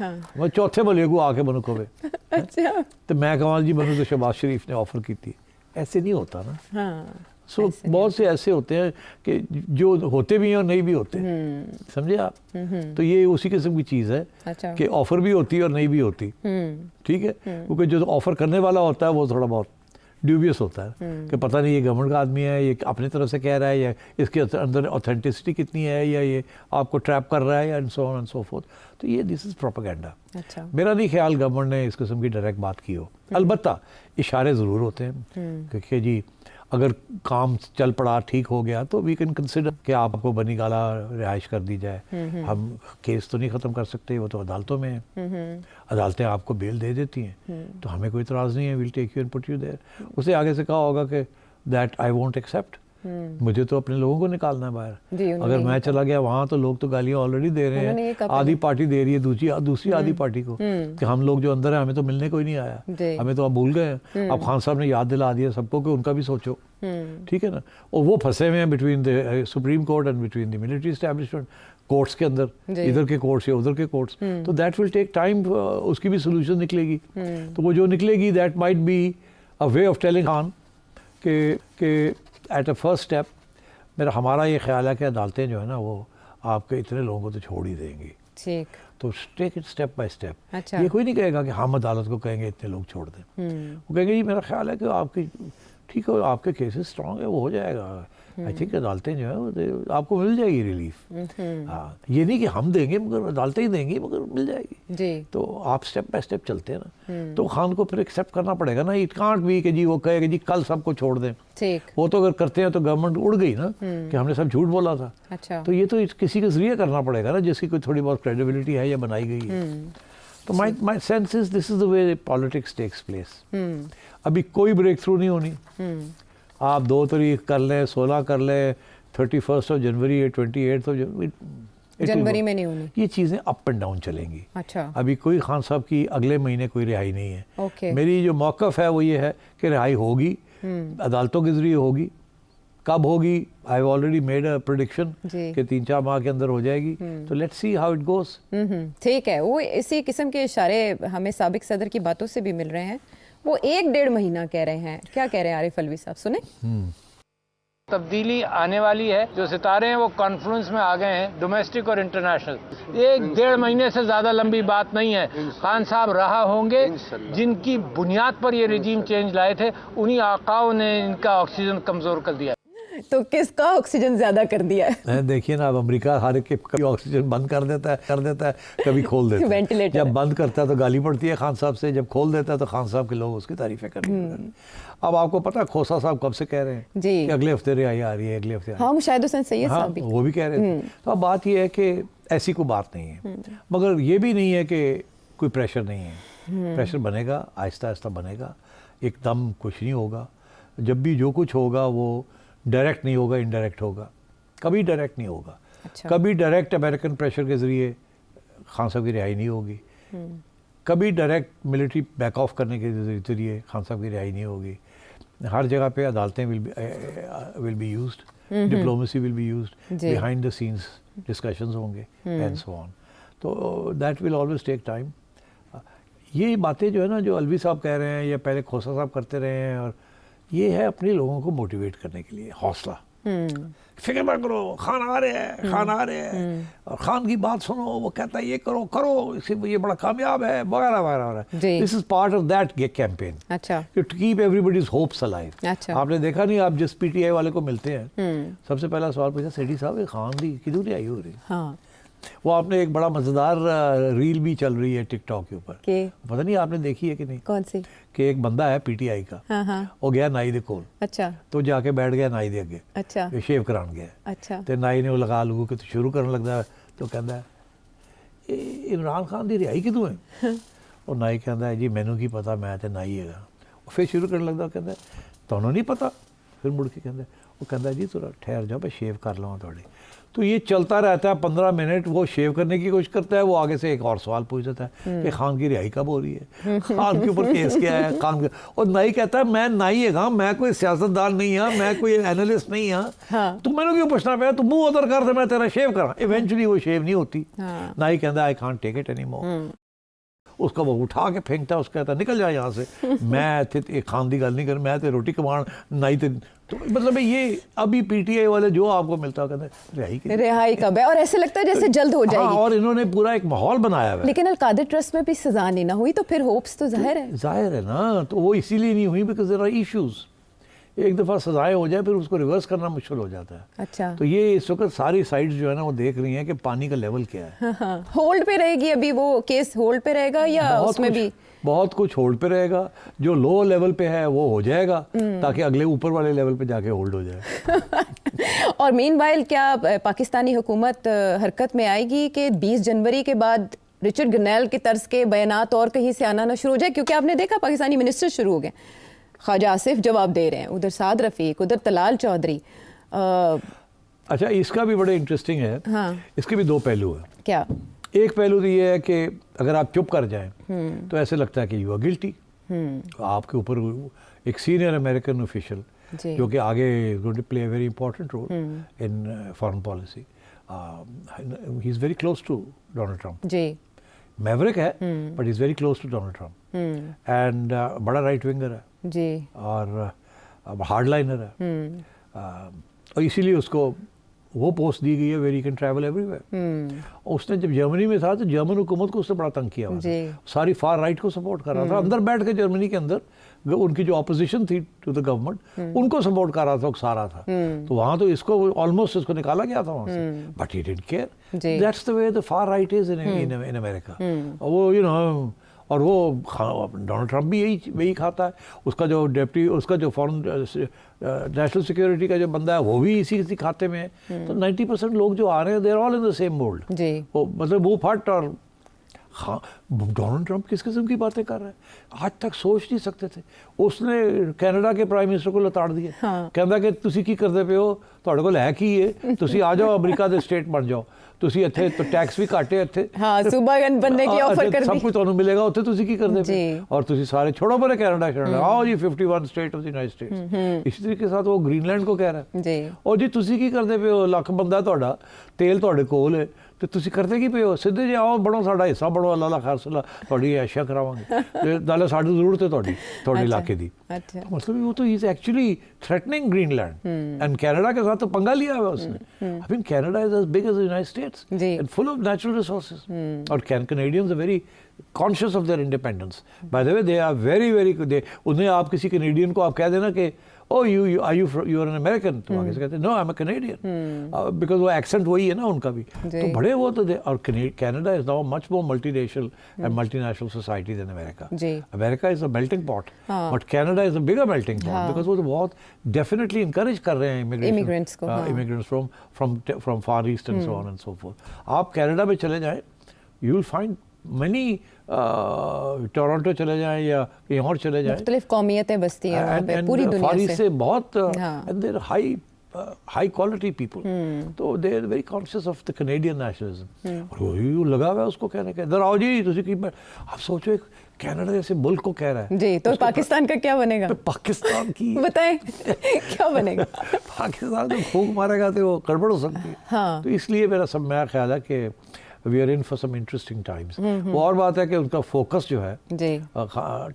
میں چوتھے ملے کو آ کے منو کھوے اچھا تو میں کہاں جی منو تو شہباز شریف نے آفر کی تھی. ایسے نہیں ہوتا نا. ہاں سو بہت سے ایسے ہوتے ہیں کہ جو ہوتے بھی ہیں اور نہیں بھی ہوتے, سمجھے آپ. تو یہ اسی قسم کی چیز ہے کہ آفر بھی ہوتی ہے اور نہیں بھی ہوتی. ٹھیک ہے, کیونکہ جو آفر کرنے والا ہوتا ہے وہ تھوڑا بہت ڈیوبیس ہوتا ہے کہ پتہ نہیں یہ گورنمنٹ کا آدمی ہے, یہ اپنی طرف سے کہہ رہا ہے, یا اس کے اندر اوتھینٹسٹی کتنی ہے, یا یہ آپ کو ٹریپ کر رہا ہے, یا سو آن اینڈ سو فورتھ. تو یہ دس از پروپیگنڈا. میرا نہیں خیال گورنمنٹ نے اس قسم کی ڈائریکٹ بات کی ہو. البتہ اشارے ضرور ہوتے ہیں کہ جی اگر کام چل پڑا, ٹھیک ہو گیا, تو وی کین کنسیڈر کہ آپ کو بنی گالا رہائش کر دی جائے. ہم کیس تو نہیں ختم کر سکتے, وہ تو عدالتوں میں ہیں, عدالتیں آپ کو بیل دے دیتی ہیں, تو ہمیں کوئی اعتراض نہیں ہے. We'll take you and put you there. اسے آگے سے کہا ہوگا کہ دیٹ آئی وونٹ ایکسیپٹ, مجھے تو اپنے لوگوں کو نکالنا ہے باہر. اگر میں چلا گیا وہاں تو لوگ تو گالیاں آلریڈی دے رہے ہیں, آدھی پارٹی دے رہی ہے دوسری آدھی پارٹی کو کہ ہم لوگ جو اندر ہیں ہمیں تو ملنے کوئی نہیں آیا, ہمیں تو آپ بھول گئے ہیں. اب خان صاحب نے یاد دلا دیا سب کو کہ ان کا بھی سوچو. ٹھیک ہے نا. اور وہ پھنسے ہوئے ہیں between the supreme court and between the military establishment, courts کے اندر, ادھر کے کورٹس یا ادھر کے کورٹس. تو دیٹ ول ٹیک ٹائم, اس کی بھی سولوشن نکلے گی. تو وہ جو نکلے گی that might be a way of telling Khan کہ ایٹ اے فرسٹ اسٹیپ ہمارا یہ خیال ہے کہ عدالتیں جو ہے نا وہ آپ کے اتنے لوگوں کو تو چھوڑ ہی دیں گی. ٹھیک. تو take it step by step. یہ کوئی نہیں کہے گا کہ ہم عدالت کو کہیں گے اتنے لوگ چھوڑ دیں. وہ کہیں گے جی میرا خیال ہے کہ آپ کی ٹھیک ہے, آپ کے کیسز اسٹرانگ ہے, وہ ہو جائے گا. آئی تھنک عدالتیں جو ہے آپ کو مل جائے گی ریلیف. ہاں, یہ نہیں کہ ہم دیں گے مگر عدالتیں ہی دیں گی, مگر مل جائے گی. تو آپ اسٹیپ بائی اسٹیپ چلتے ہیں نا. تو خان کو پھر ایکسیپٹ کرنا پڑے گا نا. اٹ کانٹ بھی کہ جی وہ کہے کہ جی کل سب کو چھوڑ دیں. وہ تو اگر کرتے ہیں تو گورنمنٹ اڑ گئی نا کہ ہم نے سب جھوٹ بولا تھا. تو یہ تو کسی کے ذریعے کرنا پڑے گا نا جس کی کوئی تھوڑی بہت کریڈیبلٹی ہے یا بنائی گئی ہے. تو مائی سینس از دس از دا وے پالیٹکس ٹیکس پلیس. ابھی کوئی بریک تھرو نہیں ہونی. آپ 2 تاریخ کر لیں, 16 کر لیں, 31 جنوری, 28 جنوری میں نہیں ہونی. یہ چیزیں اپ اینڈ ڈاؤن چلیں گی. ابھی کوئی خان صاحب کی اگلے مہینے کوئی رہائی نہیں ہے. میری جو موقف ہے وہ یہ ہے کہ رہائی ہوگی, عدالتوں کے ذریعے ہوگی. کب ہوگی I have already made a prediction کہ 3-4 ماہ کے اندر ہو جائے گی. تو let's see how it goes. ٹھیک ہے. وہ اسی قسم کے اشارے ہمیں سابق صدر کی باتوں سے بھی مل رہے ہیں. وہ 1-1.5 مہینہ کہہ رہے ہیں. کیا کہہ رہے ہیں عارف الوی صاحب, سنیں. تبدیلی آنے والی ہے. جو ستارے ہیں وہ کانفلوئنس میں آ گئے ہیں, ڈومیسٹک اور انٹرنیشنل. 1-1.5 مہینے سے زیادہ لمبی بات نہیں ہے. خان صاحب رہا ہوں گے جن کی بنیاد پر یہ رجیم چینج لائے تھے, انہی آقاؤں نے ان کا آکسیجن کمزور کر دیا. تو کس کا آکسیجن زیادہ کر دیا ہے؟ دیکھیے نا, اب امریکہ ہر ایک کبھی آکسیجن بند کر دیتا ہے کبھی کھول دیتا ہے. جب بند کرتا ہے تو گالی پڑتی ہے خان صاحب سے, جب کھول دیتا ہے تو خان صاحب کے لوگ اس کی تعریفیں کرتے ہیں. اب آپ کو پتا کھوسا صاحب کب سے کہہ رہے ہیں کہ اگلے ہفتے رہائی آ رہی ہے, اگلے ہفتے. ہاں, مشاہد حسین سید صاحب بھی وہ بھی کہہ رہے تھے. تو اب بات یہ ہے کہ ایسی کوئی بات نہیں ہے, مگر یہ بھی نہیں ہے کہ کوئی پریشر نہیں ہے. پریشر بنے گا, آہستہ آہستہ بنے گا, ایک دم کچھ نہیں ہوگا. جب بھی جو کچھ ہوگا وہ ڈائریکٹ نہیں ہوگا, انڈائریکٹ ہوگا. کبھی ڈائریکٹ نہیں ہوگا. کبھی ڈائریکٹ امریکن پریشر کے ذریعے خان صاحب کی رہائی نہیں ہوگی. کبھی ڈائریکٹ ملٹری بیک آف کرنے کے ذریعے خان صاحب کی رہائی نہیں ہوگی. ہر جگہ پہ عدالتیں will be used, diplomacy will be used, behind the scenes discussions ہوں گے اینڈ سو آن. تو that will always take time. یہ باتیں جو ہے نا جو الوی صاحب کہہ رہے ہیں یا پہلے کھوسا صاحب کرتے رہے ہیں, اور یہ ہے اپنے لوگوں کو موٹیویٹ کرنے کے لیے حوصلہ. فکر مت کرو, خان آ رہے ہیں, خان آ رہے ہیں, اور خان کی بات سنو, وہ کہتا ہے یہ کرو, یہ بڑا کامیاب ہے, وغیرہ وغیرہ. This is part of that campaign to keep everybody's hopes alive. آپ نے دیکھا نہیں, آپ جس پی ٹی آئی والے کو ملتے ہیں سب سے پہلا سوال پوچھا, سیٹھی صاحب خان دی کدھر نہیں آئی ہو رہی. وہ آپ نے ایک بڑا مزیدار ریل بھی چل رہی ہے ٹک ٹاک کے اوپر, پتہ نہیں آپ نے دیکھی ہے کہ نہیں. کون سی؟ کہ ایک بندہ ہے پی ٹی آئی کا, وہ گیا نائی دے کول. اچھا. تو جا کے بیٹھ گیا نائی دے اگے. اچھا. شیو کران گیا. اچھا. تو نائی نے وہ لگا لگو کہ شروع کرنے لگتا ہے, تو کہتا ہے عمران خان دی رہائی کدوں ہے. اور نائی کہتا ہے جی مینوں کی پتا, میں تے نائی ہے گا. پھر شروع کرنے لگتا, کہتا ہے تمہیں نہیں پتا. پھر مڑ کے کہتا ہے, وہ کہتا ہے جی تھوڑا ٹھہر جاؤ میں شیو کر لوں تھوڑی. تو یہ چلتا رہتا ہے 15 منٹ. وہ شیو کرنے کی کوشش کرتا ہے, وہ آگے سے ایک اور سوال پوچھ دیتا ہے کہ خان کی رہائی کب ہو رہی ہے, خان کے اوپر کیس کیا ہے, خان کا. اور نائی کہتا ہے میں نائی ہے گا, میں کوئی سیاستدان نہیں ہاں, میں کوئی اینالسٹ نہیں ہاں, تو میں نے کیوں پوچھنا پڑا, تو منہ ادھر کر دے, میں تیرا شیو کرا. ایونچولی وہ شیو نہیں ہوتی. نائی کہتا ہے I can't take it anymore. اس کا وہ اٹھا کے پھینکتا ہے, اس کا کہتا ہے نکل جائے یہاں سے, میں ایک خان دی گل نہیں کر, میں تے روٹی کمان نہیں تے. تو مطلب یہ ابھی پی ٹی آئی والے جو آپ کو ملتا ہے کہتے ہیں رہائی کب ہے, اور ایسے لگتا ہے جیسے جلد ہو جائے گی. اور انہوں نے پورا ایک ماحول بنایا ہوا ہے. لیکن القادر ٹرسٹ میں بھی سزا نہیں نہ ہوئی تو پھر ہوپس تو ظاہر ہے. ظاہر ہے نا, تو وہ اسی لیے نہیں ہوئی بیکاز دیر آر ایشوز. ایک دفعہ سزائیں ہو جائے پھر اس کو ریورس کرنا مشکل ہو جاتا ہے. اچھا, تو یہ اس وقت ساری سائڈز جو ہے نا وہ دیکھ رہی ہیں کہ پانی کا لیول کیا ہے. ہولڈ پہ رہے گی ابھی وہ کیس, ہولڈ پہ رہے گا یا اس میں بھی بہت کچھ ہولڈ پہ رہے گا. جو لو لیول پہ ہے وہ ہو جائے گا تاکہ اگلے اوپر والے لیول پہ جا کے ہولڈ ہو جائے. اور مین وائل کیا پاکستانی حکومت حرکت میں آئے گی کہ 20 جنوری کے بعد رچرڈ گرنیل کی طرز کے بیانات اور کہیں سے آنا نہ شروع ہو جائے؟ کیونکہ آپ نے دیکھا پاکستانی منسٹر شروع ہو گئے, خواجہ آصف جواب دے رہے ہیں, ادھر سعد رفیق, ادھر طلال چودھری. اچھا, اس کا بھی بڑے انٹرسٹنگ ہے. ہاں, اس کے بھی دو پہلو ہیں. کیا؟ ایک پہلو تو یہ ہے کہ اگر آپ چپ کر جائیں تو ایسے لگتا ہے کہ یو آر گلٹی. آپ کے اوپر ایک سینئر امریکن آفیشل جو کہ آگے going to play a very important role in foreign policy, he is very close to Donald Trump. جی, میوریک ہے but he is very close to Donald Trump, and بڑا رائٹ ونگر ہے جی, اور hard liner ہے. اور اسی لیے اس کو وہ پوسٹ دی گئی ہے where he can travel everywhere. اس نے جب جرمنی میں تھا تو جرمن حکومت کو اس نے بڑا تنگ کیا ہوا تھا, ساری فار رائٹ کو سپورٹ کر رہا تھا. اندر بیٹھ کے جرمنی کے اندر ان کی جو اپوزیشن تھی ٹو دا گورنمنٹ ان کو سپورٹ کر رہا تھا, اکسا رہا تھا. تو وہاں تو اس کو آلموسٹ اس کو نکالا گیا تھا وہاں سے, but he didn't care. That's the way the far right is in امریکہ. وہ یو نو, اور وہ ڈونلڈ ٹرمپ بھی یہی کھاتا ہے. اس کا جو ڈپٹی, اس کا جو فارن نیشنل سیکورٹی کا جو بندہ ہے وہ بھی اسی کھاتے میں ہے. تو 90% لوگ جو آ رہے ہیں they are all in the same mould. مطلب وہ پھٹ. اور ڈونلڈ ٹرمپ کس قسم کی باتیں کر رہے ہیں, آج تک سوچ نہیں سکتے تھے. اس نے کینیڈا کے پرائم منسٹر کو لتاڑ دیا, کہندا کہ تسی کی کرتے پے ہو, تہاڈے کول ہے کی ہے, تسی آ جاؤ امریکہ دے اسٹیٹ بن جاؤ, تسی اتھے تو ٹیکس بھی کاٹے اتھے, ہاں صوبہ گن بننے کی آفر کر دی, سب کچھ تانوں ملے گا اتھے, تسی کی کرتے پے, اور تسی سارے چھوڑو پرے کینیڈا چھوڑو, آؤ جی 51 state of the United States. اسی طریقے کے ساتھ وہ گرین لینڈ کو کہہ رہا ہے, اور جی تسی کی کرتے پے ہو, لاکھ بندہ تہاڈا, تیل تہاڈے کول ہے, تو تسی کرتے کی پے ہو, سیدھے جی آؤ بڑھو, ساڈا حصہ بڑھو, اللہ خیر صلاح تہاڈی عیشیاں کراواں گے, نالے ساڈی ضرورت ہے تہاڈے علاقے دی. مطلب وہ تو he is actually threatening Greenland, and Canada کے ساتھ تو پنگا لیا ہوا اس نے. I mean Canada is as big as the United States and full of natural resources. اور Canadians are very conscious of their independence. By the way, they are very very انہیں آپ کسی کینیڈین کو آپ کہہ دینا کہ oh you are an American, تو آگے سے کہتے ہیں no I'm a Canadian, because وہ ایکسنٹ وہی ہے نا ان کا بھی. تو بڑے وہ تو اور Canada is now much more multiracial and multinational society than America. America is a melting pot, but Canada is a bigger melting pot because وہ تو بہت definitely encourage کر رہے ہیں immigrants from far east and so on and so forth. آپ Canada میں چلے جائیں, you will find many Toronto چلے جائیں یا کہیں اور چلے جائیں, مختلف قومیتیں بستی ہیں وہاں پہ پوری دنیا سے بہت, and they're high quality people. تو they are very conscious of the Canadian nationalism. اور وہی لگا ہوا ہے اس کو کہنے کے, ادھر آؤ جی تسی کی. آپ سوچو ایک کینیڈا جیسے ملک کو کہہ رہا ہے جی, تو پاکستان کا کیا بنے گا؟ پاکستان کی بتائیں کیا بنے گا؟ پاکستان تو پھونک مارے گا تو وہ گڑبڑ ہو سکتی ہے. تو اس لیے میرا خیال ہے کہ we are in for some interesting times. وہ اور بات ہے کہ ان کا فوکس جو ہے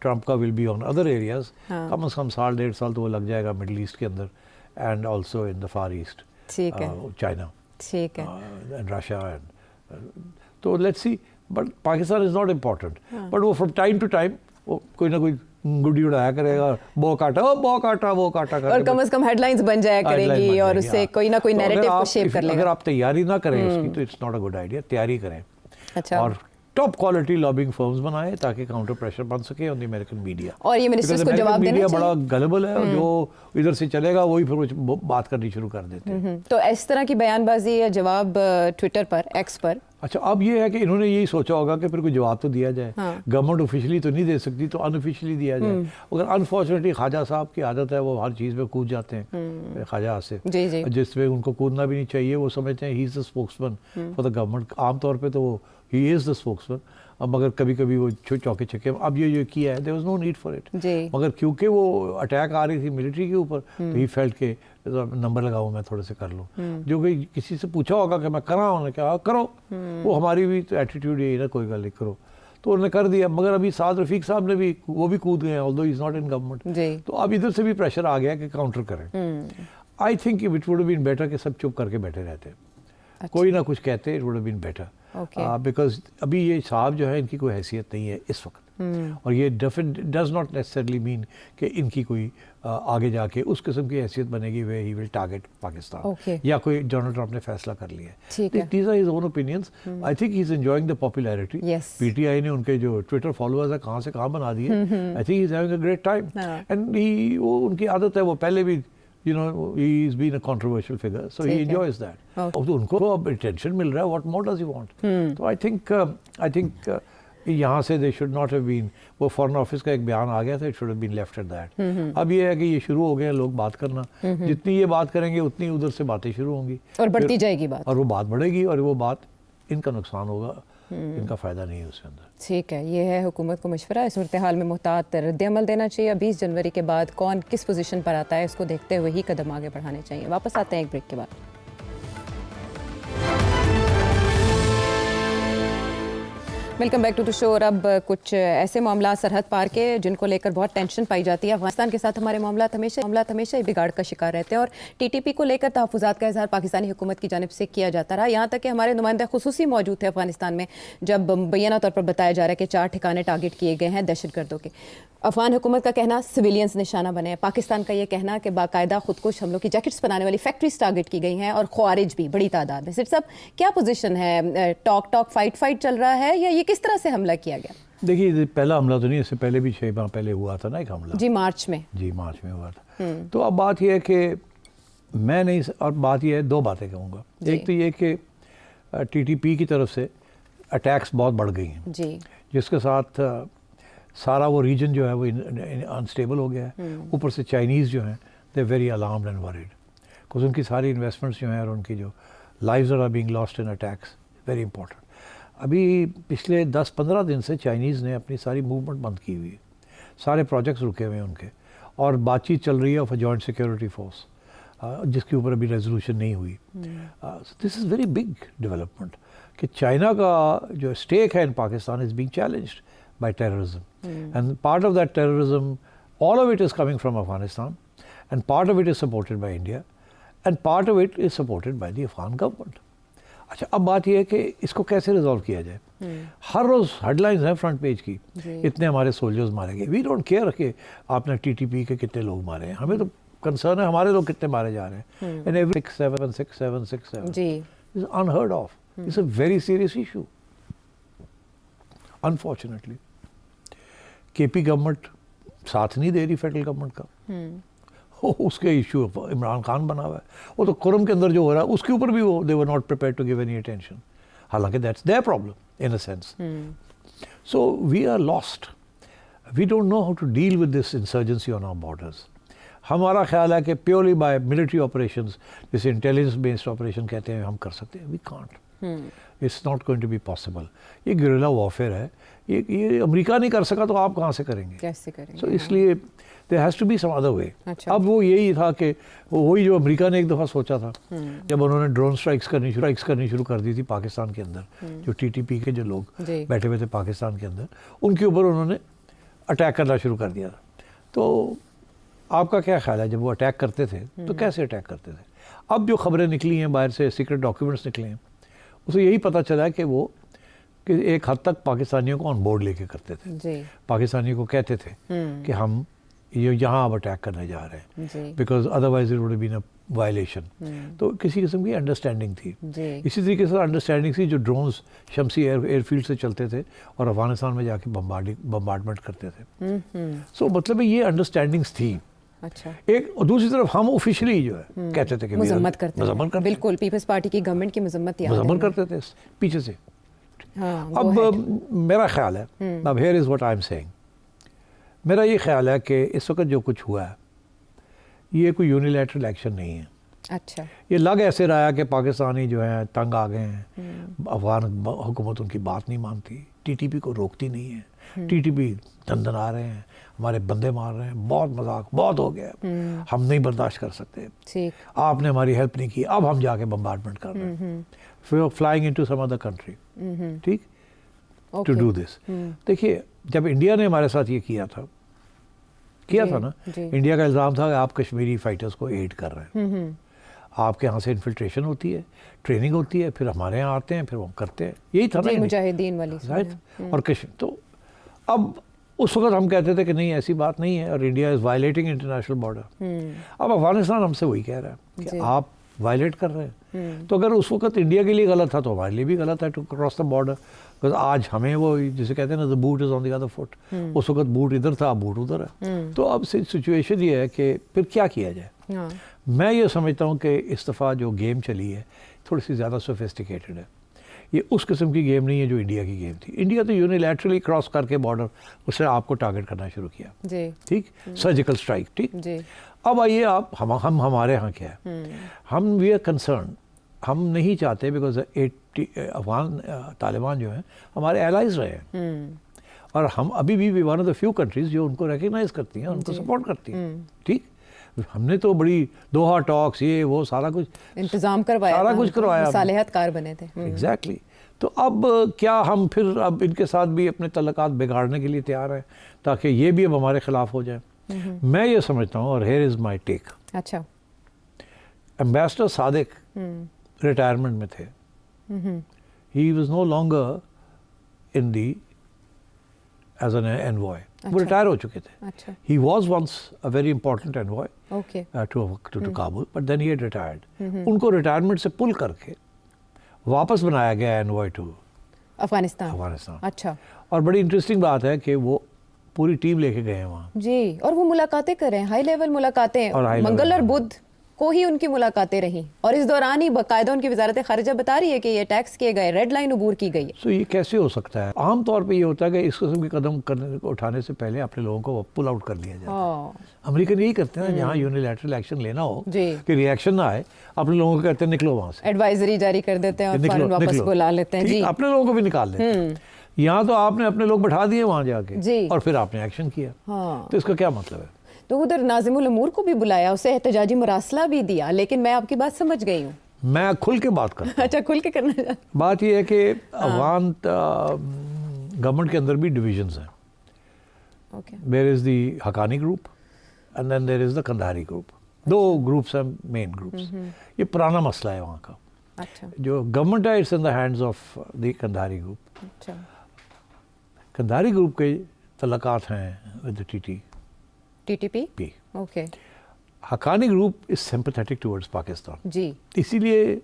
ٹرمپ کا will be on other areas. کم از کم سال 1.5 سال تو وہ لگ جائے گا مڈل ایسٹ کے اندر, and also in the far east, China, and Russia, and so let's see. But Pakistan is not important. But وہ from time to time وہ کوئی نہ کوئی گڈی اڑایا کرے گا, وہ کاٹا وہ کاٹا, اور کم از کم ہیڈ لائنز بن جایا کرے گی, اور اس سے کوئی نہ کوئی نیریٹو کو شیپ کر لے گا. اگر آپ تیاری نہ کریں اس کی تو it's not a good idea. تیاری کریں, اور ٹاپ کوالٹی لابنگ فرمز بنائیں تاکہ کاؤنٹر پریشر بن سکے آن دی امریکن میڈیا. اور یہ منسٹرز کو جواب دینا چاہیے, بڑا گلبل ہے, جو ادھر سے چلے گا وہی پھر بات کرنی شروع کر دیتے ہیں. تو اس طرح کی بیان بازی یا جواب ٹویٹر پر, ایکس پر. اچھا, اب یہ ہے کہ انہوں نے یہی سوچا ہوگا کہ پھر کوئی جواب تو دیا جائے. گورنمنٹ آفیشلی تو نہیں دے سکتی, تو انآفیشلی دیا جائے. مگر انفارچونیٹلی خواجہ صاحب کی عادت ہے, وہ ہر چیز میں کود جاتے ہیں. خواجہ آصف جس میں ان کو کودنا بھی نہیں چاہیے, وہ سمجھتے ہیں he is the spokesman for the government. عام طور پہ تو وہ ہی از دا اسپوکس مین, مگر کبھی کبھی وہ چوکے چھکے. اب یہ کیا ہے, there was no need for it. مگر کیونکہ وہ اٹیک آ رہی تھی ملٹری کے اوپر, تو ہی فیلٹ کے نمبر لگاؤ میں تھوڑے سے کر لوں. جو کہ کسی سے پوچھا ہوگا کہ میں کراں, انہوں نے کہا کرو. وہ ہماری بھی تو ایٹیٹیوڈ یہی نا, کوئی گل نہیں کرو. تو انہوں نے کر دیا. مگر ابھی سعد رفیق صاحب نے بھی وہ بھی کود گئے ہیں although he is not in government. جی تو اب ادھر سے بھی پریشر آ گیا کہ کاؤنٹر کریں. I think it would have been better کہ سب چپ کر کے بیٹھے رہتے, کوئی نہ کچھ کہتے, it would have been better because ابھی یہ صاحب جو ہے ان کی کوئی حیثیت نہیں ہے اس وقت, اور یہ ڈز ناٹ نیسسرلی مین کہ ان کی کوئی آگے جا کے اس قسم کی حیثیت بنے گی وے ہی ول ٹارگیٹ پاکستان یا کوئی ڈونلڈ ٹرمپ نے فیصلہ کر لیا ہے. These are his own opinions. I think he is enjoying the popularity. P T I نے ان کے جو ٹویٹر فالوورز ہیں کہاں سے کہاں بنا دیے. آئی think he is having a great time and وہ ان کی عادت ہے, وہ پہلے بھی you know he has been a controversial figure so he enjoys that. تو ان کو اب attention مل رہا ہے, what more does he want. So I think یہاں سے they should not have been, وہ فورن آفس کا ایک بیان آ گیا تھا, it should have been left at that. اب یہ ہے کہ یہ شروع ہو گئے ہیں لوگ بات کرنا, جتنی یہ بات کریں گے اتنی ادھر سے باتیں شروع ہوں گی اور بڑھتی جائے گی بات, اور وہ بات بڑھے گی اور وہ بات ان کا نقصان ہوگا, ان کا فائدہ نہیں ہے اس کے اندر. ٹھیک ہے, یہ ہے حکومت کو مشورہ. اس صورتحال میں محتاط رد عمل دینا چاہیے. 20 جنوری کے بعد کون کس پوزیشن پر آتا ہے اس کو دیکھتے ہوئے ہی قدم آگے بڑھانے چاہیے. واپس آتے ہیں ایک بریک کے بعد. ویلکم بیک ٹو دی شو. اور اب کچھ ایسے معاملات سرحد پار کے جن کو لے کر بہت ٹینشن پائی جاتی ہے. افغانستان کے ساتھ ہمارے معاملات ہمیشہ ہی بگاڑ کا شکار رہتے ہیں, اور ٹی ٹی پی کو لے کر تحفظات کا اظہار پاکستانی حکومت کی جانب سے کیا جاتا رہا, یہاں تک کہ ہمارے نمائندہ خصوصی موجود تھے افغانستان میں جب مبینہ طور پر بتایا جا رہا ہے کہ 4 ٹھکانے ٹارگٹ کیے گئے ہیں دہشت گردوں کے. افغان حکومت کا کہنا سویلینز نشانہ بنے ہیں, پاکستان کا یہ کہنا کہ باقاعدہ خودکش حملوں کی جیکٹس بنانے والی فیکٹریز ٹارگٹ کی گئی ہیں اور خوارج بھی بڑی تعداد میں. صرف صاحب کیا پوزیشن ہے, ٹاک فائٹ چل رہا ہے یا یہ کس طرح سے حملہ کیا گیا؟ دیکھیے پہلا حملہ تو نہیں, اس سے پہلے بھی 6 ماہ پہلے ہوا تھا نا ایک حملہ. جی مارچ میں ہوا تھا. تو اب بات یہ ہے کہ میں نہیں, اور بات یہ ہے 2 باتیں کہوں گا. ایک تو یہ کہ ٹی ٹی پی کی طرف سے اٹیکس بہت بڑھ گئی ہیں جی, جس کے ساتھ سارا وہ ریجن جو ہے وہ انسٹیبل ہو گیا ہے. اوپر سے چائنیز جو ہیں they very alarmed and worried, because ان کی ساری انویسٹمنٹس جو ہیں اور ان کی جو lives are being lost in attacks very important. ابھی پچھلے 10-15 دن سے چائنیز نے اپنی ساری موومنٹ بند کی ہوئی ہے, سارے پروجیکٹس رکے ہوئے ہیں ان کے, اور بات چیت چل رہی ہے of a joint security force جس کے اوپر ابھی ریزولوشن نہیں ہوئی. This is very big development کہ چائنا کا جو اسٹیک ہے in Pakistan is being challenged by terrorism, and part of that terrorism all of it is coming from Afghanistan, and part of it is supported by India, and part of it is supported by the Afghan government. اچھا اب بات یہ ہے کہ اس کو کیسے resolve کیا جائے. ہر روز ہیڈ لائنز ہیں فرنٹ پیج کی, اتنے ہمارے سولجرز مارے گئے. وی ڈونٹ کیئر کہ آپ نے ٹی ٹی پی کے کتنے لوگ مارے ہیں, ہمیں تو کنسرن ہے ہمارے لوگ کتنے مارے جا رہے ہیں. And every 767 G is unheard of. It's a very serious issue. Unfortunately, کے پی گورنمنٹ ساتھ نہیں دے رہی فیڈرل گورنمنٹ کا. اس کے ایشو عمران خان بنا ہوا ہے, وہ تو کرم کے اندر جو ہو رہا ہے اس کے اوپر بھی وہ they were not prepared to give any attention. حالانکہ that's their problem in a sense. So we are lost. We don't know how to deal with this insurgency on our borders. ہمارا خیال ہے کہ پیورلی بائی ملٹری آپریشنز, جیسے intelligence based operation کہتے ہیں, ہم کر سکتے ہیں. We can't. It's not going to be possible. یہ گریلا وارفیئر ہے, یہ امریکہ نہیں کر سکا تو آپ کہاں سے کریں گے؟ کیسے کریں گے؟ سو اس لیے there has to be some other way. اب وہ یہی تھا کہ وہی جو امریکہ نے ایک دفعہ سوچا تھا جب انہوں نے ڈرون اسٹرائکس کرنی شروع کر دی تھی پاکستان کے اندر, جو ٹی ٹی پی کے جو لوگ بیٹھے ہوئے تھے پاکستان کے اندر, ان کے اوپر انہوں نے اٹیک کرنا شروع کر دیا تھا. تو آپ کا کیا خیال ہے جب وہ اٹیک کرتے تھے تو کیسے اٹیک کرتے تھے؟ اب جو خبریں نکلی ہیں باہر سے, سیکرٹ ڈاکیومنٹس نکلے ہیں, اسے یہی پتہ چلا ہے کہ وہ کہ ایک حد تک پاکستانیوں کو آن بورڈ لے کے کرتے تھے. پاکستانیوں کو کہتے تھے کہ ہم یہاں اب اٹیک کرنے جا رہے ہیں, because otherwise it would been a violation. تو کسی قسم کی انڈرسٹینڈنگ تھی. اسی طریقے سے انڈرسٹینڈنگ تھی جو ڈرونز شمسی ایئر فیلڈ سے چلتے تھے اور افغانستان میں جا کے بمبارڈمنٹ کرتے تھے. سو مطلب یہ انڈرسٹینڈنگس تھی. ایک دوسری طرف ہم آفیشلی جو ہے کہتے تھے کہ مذمت کرتے, بالکل پیپلز پارٹی کی گورنمنٹ کی مذمت کرتے تھے پیچھے سے. اب میرا خیال ہے, اب here is what I am seeing, میرا یہ خیال ہے کہ اس وقت جو کچھ ہوا ہے یہ کوئی یونیلیٹرل ایکشن نہیں ہے. اچھا, یہ لگ ایسے رہا ہے کہ پاکستانی جو ہیں تنگ آ گئے ہیں, افغان حکومت ان کی بات نہیں مانتی, ٹی ٹی پی کو روکتی نہیں ہے, ٹی ٹی پی دندن آ رہے ہیں, ہمارے بندے مار رہے ہیں, بہت مذاق بہت ہو گیا, ہم نہیں برداشت کر سکتے, آپ نے ہماری ہیلپ نہیں کی, اب ہم جا کے بمبارڈمنٹ کر رہے ہیں, flying into some other country. ٹھیک, ٹو ڈو دس. دیکھیے جب انڈیا نے ہمارے ساتھ یہ کیا تھا نا, انڈیا کا الزام تھا کہ آپ کشمیری فائٹرز کو ایڈ کر رہے ہیں, آپ کے یہاں سے انفلٹریشن ہوتی ہے, ٹریننگ ہوتی ہے, پھر ہمارے یہاں آتے ہیں, پھر وہ کرتے ہیں, یہی تھا نا مجاہدین والی اور کشمیر. تو اب اس وقت ہم کہتے تھے کہ نہیں ایسی بات نہیں ہے اور India is violating international border. اب افغانستان ہم سے وہی کہہ رہا ہے کہ آپ وائلیٹ کر رہے ہیں. تو اگر اس وقت انڈیا کے لیے غلط تھا تو ہمارے لیے بھی غلط ہے ٹو کراس دا بارڈر. بس آج ہمیں وہ جسے کہتے ہیں نا the boot is on the other foot, اس وقت بوٹ ادھر تھا, اب بوٹ ادھر ہے. تو اب سچویشن یہ ہے کہ پھر کیا کیا جائے. میں یہ سمجھتا ہوں کہ اس دفعہ جو گیم چلی ہے تھوڑی سی زیادہ سوفسٹیکیٹڈ ہے. یہ اس قسم کی گیم نہیں ہے جو انڈیا کی گیم تھی. انڈیا تو یونیلیٹرلی کراس کر کے بارڈر اس نے آپ کو ٹارگٹ کرنا شروع کیا, ٹھیک, سرجیکل اسٹرائک, ٹھیک. اب آئیے آپ ہم ہمارے ہاں کیا ہے, ہم وی آر کنسرن, ہم نہیں چاہتے بیکاز افغان طالبان جو ہیں ہمارے الائز رہے ہیں, اور ہم ابھی بھی one of the few countries جو ان کو ریکگنائز کرتی ہیں, ان کو سپورٹ کرتی ہیں, ٹھیک. ہم نے تو بڑی دوحہ ٹاکس یہ وہ سارا کچھ انتظام کروایا, سارا کچھ کروایا, مصالحت کار بنے تھے. ایگزیکٹلی. تو اب کیا ہم پھر اب ان کے ساتھ بھی اپنے تعلقات بگاڑنے کے لیے تیار ہیں تاکہ یہ بھی اب ہمارے خلاف ہو جائیں؟ میں یہ سمجھتا ہوں, اور ہیئر از مائی ٹیک. اچھا, ایمبیسڈر صادق ریٹائرمنٹ میں تھے. He was no longer in the as an envoy, وہ ریٹائر ہو چکے تھے. He was once a very important envoy to Kabul, but then he had retired. ان کو ریٹائرمنٹ سے پل کر کے واپس بنایا گیا انوائے ٹو افغانستان. اچھا, اور بڑی انٹرسٹنگ بات ہے کہ وہ پوری ٹیم لے کے گئے ہیں وہاں جی, اور وہ ملاقاتیں کر رہے ہیں, ہائی لیول ملاقاتیں, منگل اور بدھ کو ہی ان کی ملاقاتیں رہیں, اور اس دوران ہی باقاعدہ ان کی وزارت خارجہ بتا رہی ہے کہ یہ ٹیکس کیے گئے, ریڈ لائن عبور کی گئی ہے. سو یہ کیسے ہو سکتا ہے؟ عام طور پہ یہ ہوتا ہے کہ اس قسم کے قدم اٹھانے سے پہلے اپنے لوگوں کو پل آؤٹ کر لیا جاتا ہے. امریکن یہی کرتے ہیں, جہاں یونیلیٹرل ایکشن لینا ہو کہ ری ایکشن نہ آئے, اپنے لوگوں کو کہتے ہیں نکلو وہاں سے, ایڈوائزری جاری کر دیتے ہیں اور فوراً واپس بلا لیتے ہیں. جی, اپنے لوگوں کو بھی نکال دیتے ہیں. یہاں تو آپ نے اپنے لوگ بٹھا دیے وہاں جا کے, اور پھر آپ نے ایکشن کیا. تو اس کا کیا مطلب ہے؟ تو ادھر ناظم الامور کو بھی بلایا, اسے احتجاجی مراسلہ بھی دیا, لیکن میں آپ کی بات سمجھ گئی ہوں. میں کھل کے بات کرتا ہوں. اچھا, کھل کے کرنا چاہتا ہوں. بات یہ ہے کہ افغان گورنمنٹ کے اندر بھی ڈویژنز ہیں. There is the Haqqani group and then there is the Kandahari group. دو گروپس ہیں, مین گروپس. یہ پرانا مسئلہ ہے وہاں کا. جو گورنمنٹ ہے it's in the hands of the Kandahari group. Kandahari group کے تعلقات ہیں with T T P. Okay. Haqqani group is sympathetic towards Pakistan. جی, اسی لیے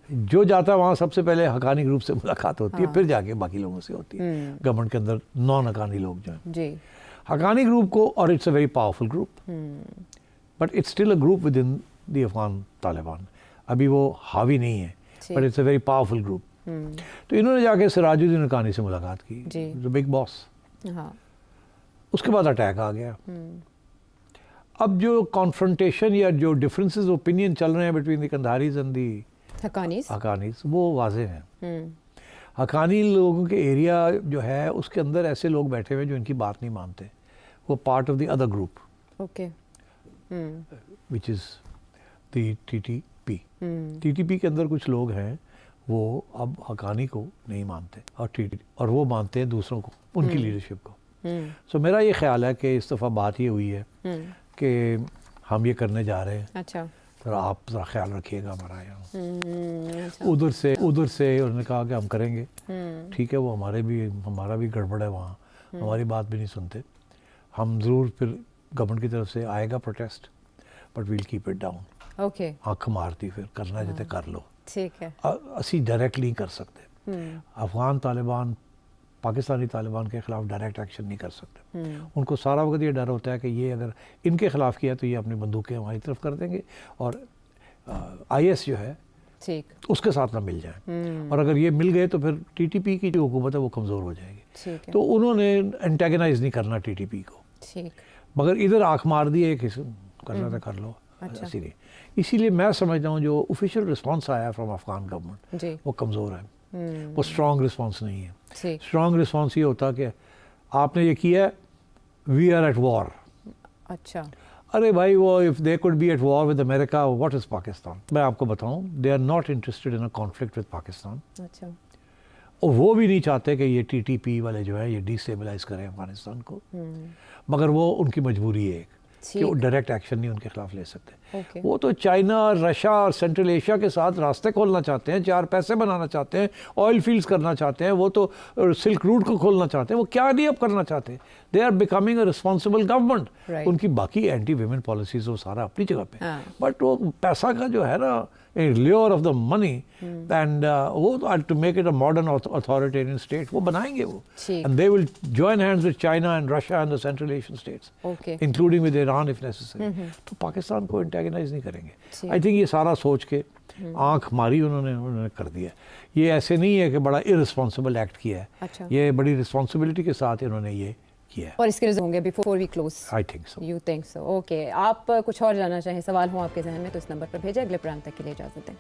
جو جاتا ہے وہاں سب سے پہلے حقانی گروپ سے ملاقات ہوتی ہے, پھر جا کے باقی لوگوں سے ہوتی ہے. گورنمنٹ کے اندر نان حقانی لوگ جو ہیں. جی, حقانی گروپ کو, اور it's a very powerful group, but it's still a group within the Afghan Taliban. ابھی وہ حاوی نہیں ہے, but it's a very powerful group. تو انہوں نے جا کے سراج الدین حقانی سے ملاقات کی, بگ باس. اس کے بعد اٹیک آ گیا. اب جو کانفرنٹیشن یا جو ڈفرینسز اوپینین چل رہے ہیں بٹوین دی قندھاریز اینڈ دی حقانیز, وہ واضح ہیں. حقانی لوگوں کے ایریا جو ہے اس کے اندر ایسے لوگ بیٹھے ہوئے جو ان کی بات نہیں مانتے. وہ part of the other group, okay, which is the T T P. T T پی کے اندر کچھ لوگ ہیں وہ اب حقانی کو نہیں مانتے, اور وہ مانتے ہیں دوسروں کو, ان کی لیڈرشپ کو. سو میرا یہ خیال ہے کہ اس دفعہ بات یہ ہوئی ہے کہ ہم یہ کرنے جا رہے ہیں. اچھا, ذرا آپ ذرا خیال رکھیے گا ہمارا یہاں. ادھر سے انہوں نے کہا کہ ہم کریں گے. ٹھیک ہے, وہ ہمارا بھی گڑبڑ ہے وہاں, ہماری بات بھی نہیں سنتے. ہم ضرور پھر گورنمنٹ کی طرف سے آئے گا protest, but we'll keep it down. Okay, آنکھ مارتی پھر کرنا جتے کر لو. ٹھیک ہے, اسی ڈائریکٹ نہیں کر سکتے. افغان طالبان پاکستانی طالبان کے خلاف ڈائریکٹ ایکشن نہیں کر سکتے. ان کو سارا وقت یہ ڈر ہوتا ہے کہ یہ اگر ان کے خلاف کیا تو یہ اپنی بندوقیں ہماری طرف کر دیں گے, اور آئی ایس جو ہے اس کے ساتھ نہ مل جائیں, اور اگر یہ مل گئے تو پھر ٹی ٹی پی کی جو حکومت ہے وہ کمزور ہو جائے گی. تو انہوں نے انٹیگنائز نہیں کرنا ٹی ٹی پی کو, مگر ادھر آنکھ مار دی ایک کرنا تھا کر لو. اسی لیے میں سمجھتا ہوں جو آفیشیل رسپانس آیا فرام افغان گورنمنٹ وہ کمزور ہے, وہ اسٹرانگ رسپانس نہیں ہے. اسٹرانگ رسپانس یہ ہوتا کہ آپ نے یہ کیا, وی آر ایٹ وار. اچھا, ارے بھائی وہ if they could be at war with America, what is Pakistan? میں آپ کو بتاؤں, they are not interested in a conflict with Pakistan. اچھا, اور وہ بھی نہیں چاہتے کہ یہ TTP والے جو ہے یہ ڈیسٹیبلائز کریں افغانستان کو، مگر وہ ان کی مجبوری ہے ایک کہ وہ ڈائریکٹ ایکشن نہیں ان کے خلاف لے سکتے. وہ تو چائنا، رشیا اور سینٹرل ایشیا کے ساتھ راستے کھولنا چاہتے ہیں، 4 پیسے بنانا چاہتے ہیں، آئل فیلڈز کرنا چاہتے ہیں، وہ تو سلک روٹ کو کھولنا چاہتے ہیں. وہ کیا نہیں اب کرنا چاہتے. They are becoming a responsible government. ان کی باقی اینٹی ویمن پالیسیز وہ سارا اپنی جگہ پہ، بٹ وہ پیسہ کا جو ہے نا lever of the money and وہ to make it a modern authoritarian state وہ بنائیں گے وہ. And they will join hands with China and Russia and the Central Asian states including with Iran if necessary. تو پاکستان کو انٹیگنائز نہیں کریں گے. آئی تھنک یہ سارا سوچ کے آنکھ ماری انہوں نے کر دیا. یہ ایسے نہیں ہے کہ بڑا ارسپانسبل ایکٹ کیا ہے، یہ بڑی رسپانسبلٹی کے ساتھ انہوں نے یہ کیا ہے. اور اس کے ریزلٹ ہوں گے before we close. I think so. You think so. Okay, آپ کچھ اور جاننا چاہیں، سوال ہوں آپ کے ذہن میں تو اس نمبر پر بھیجیں. اگلے پروگرام تک کے لیے اجازت دیں.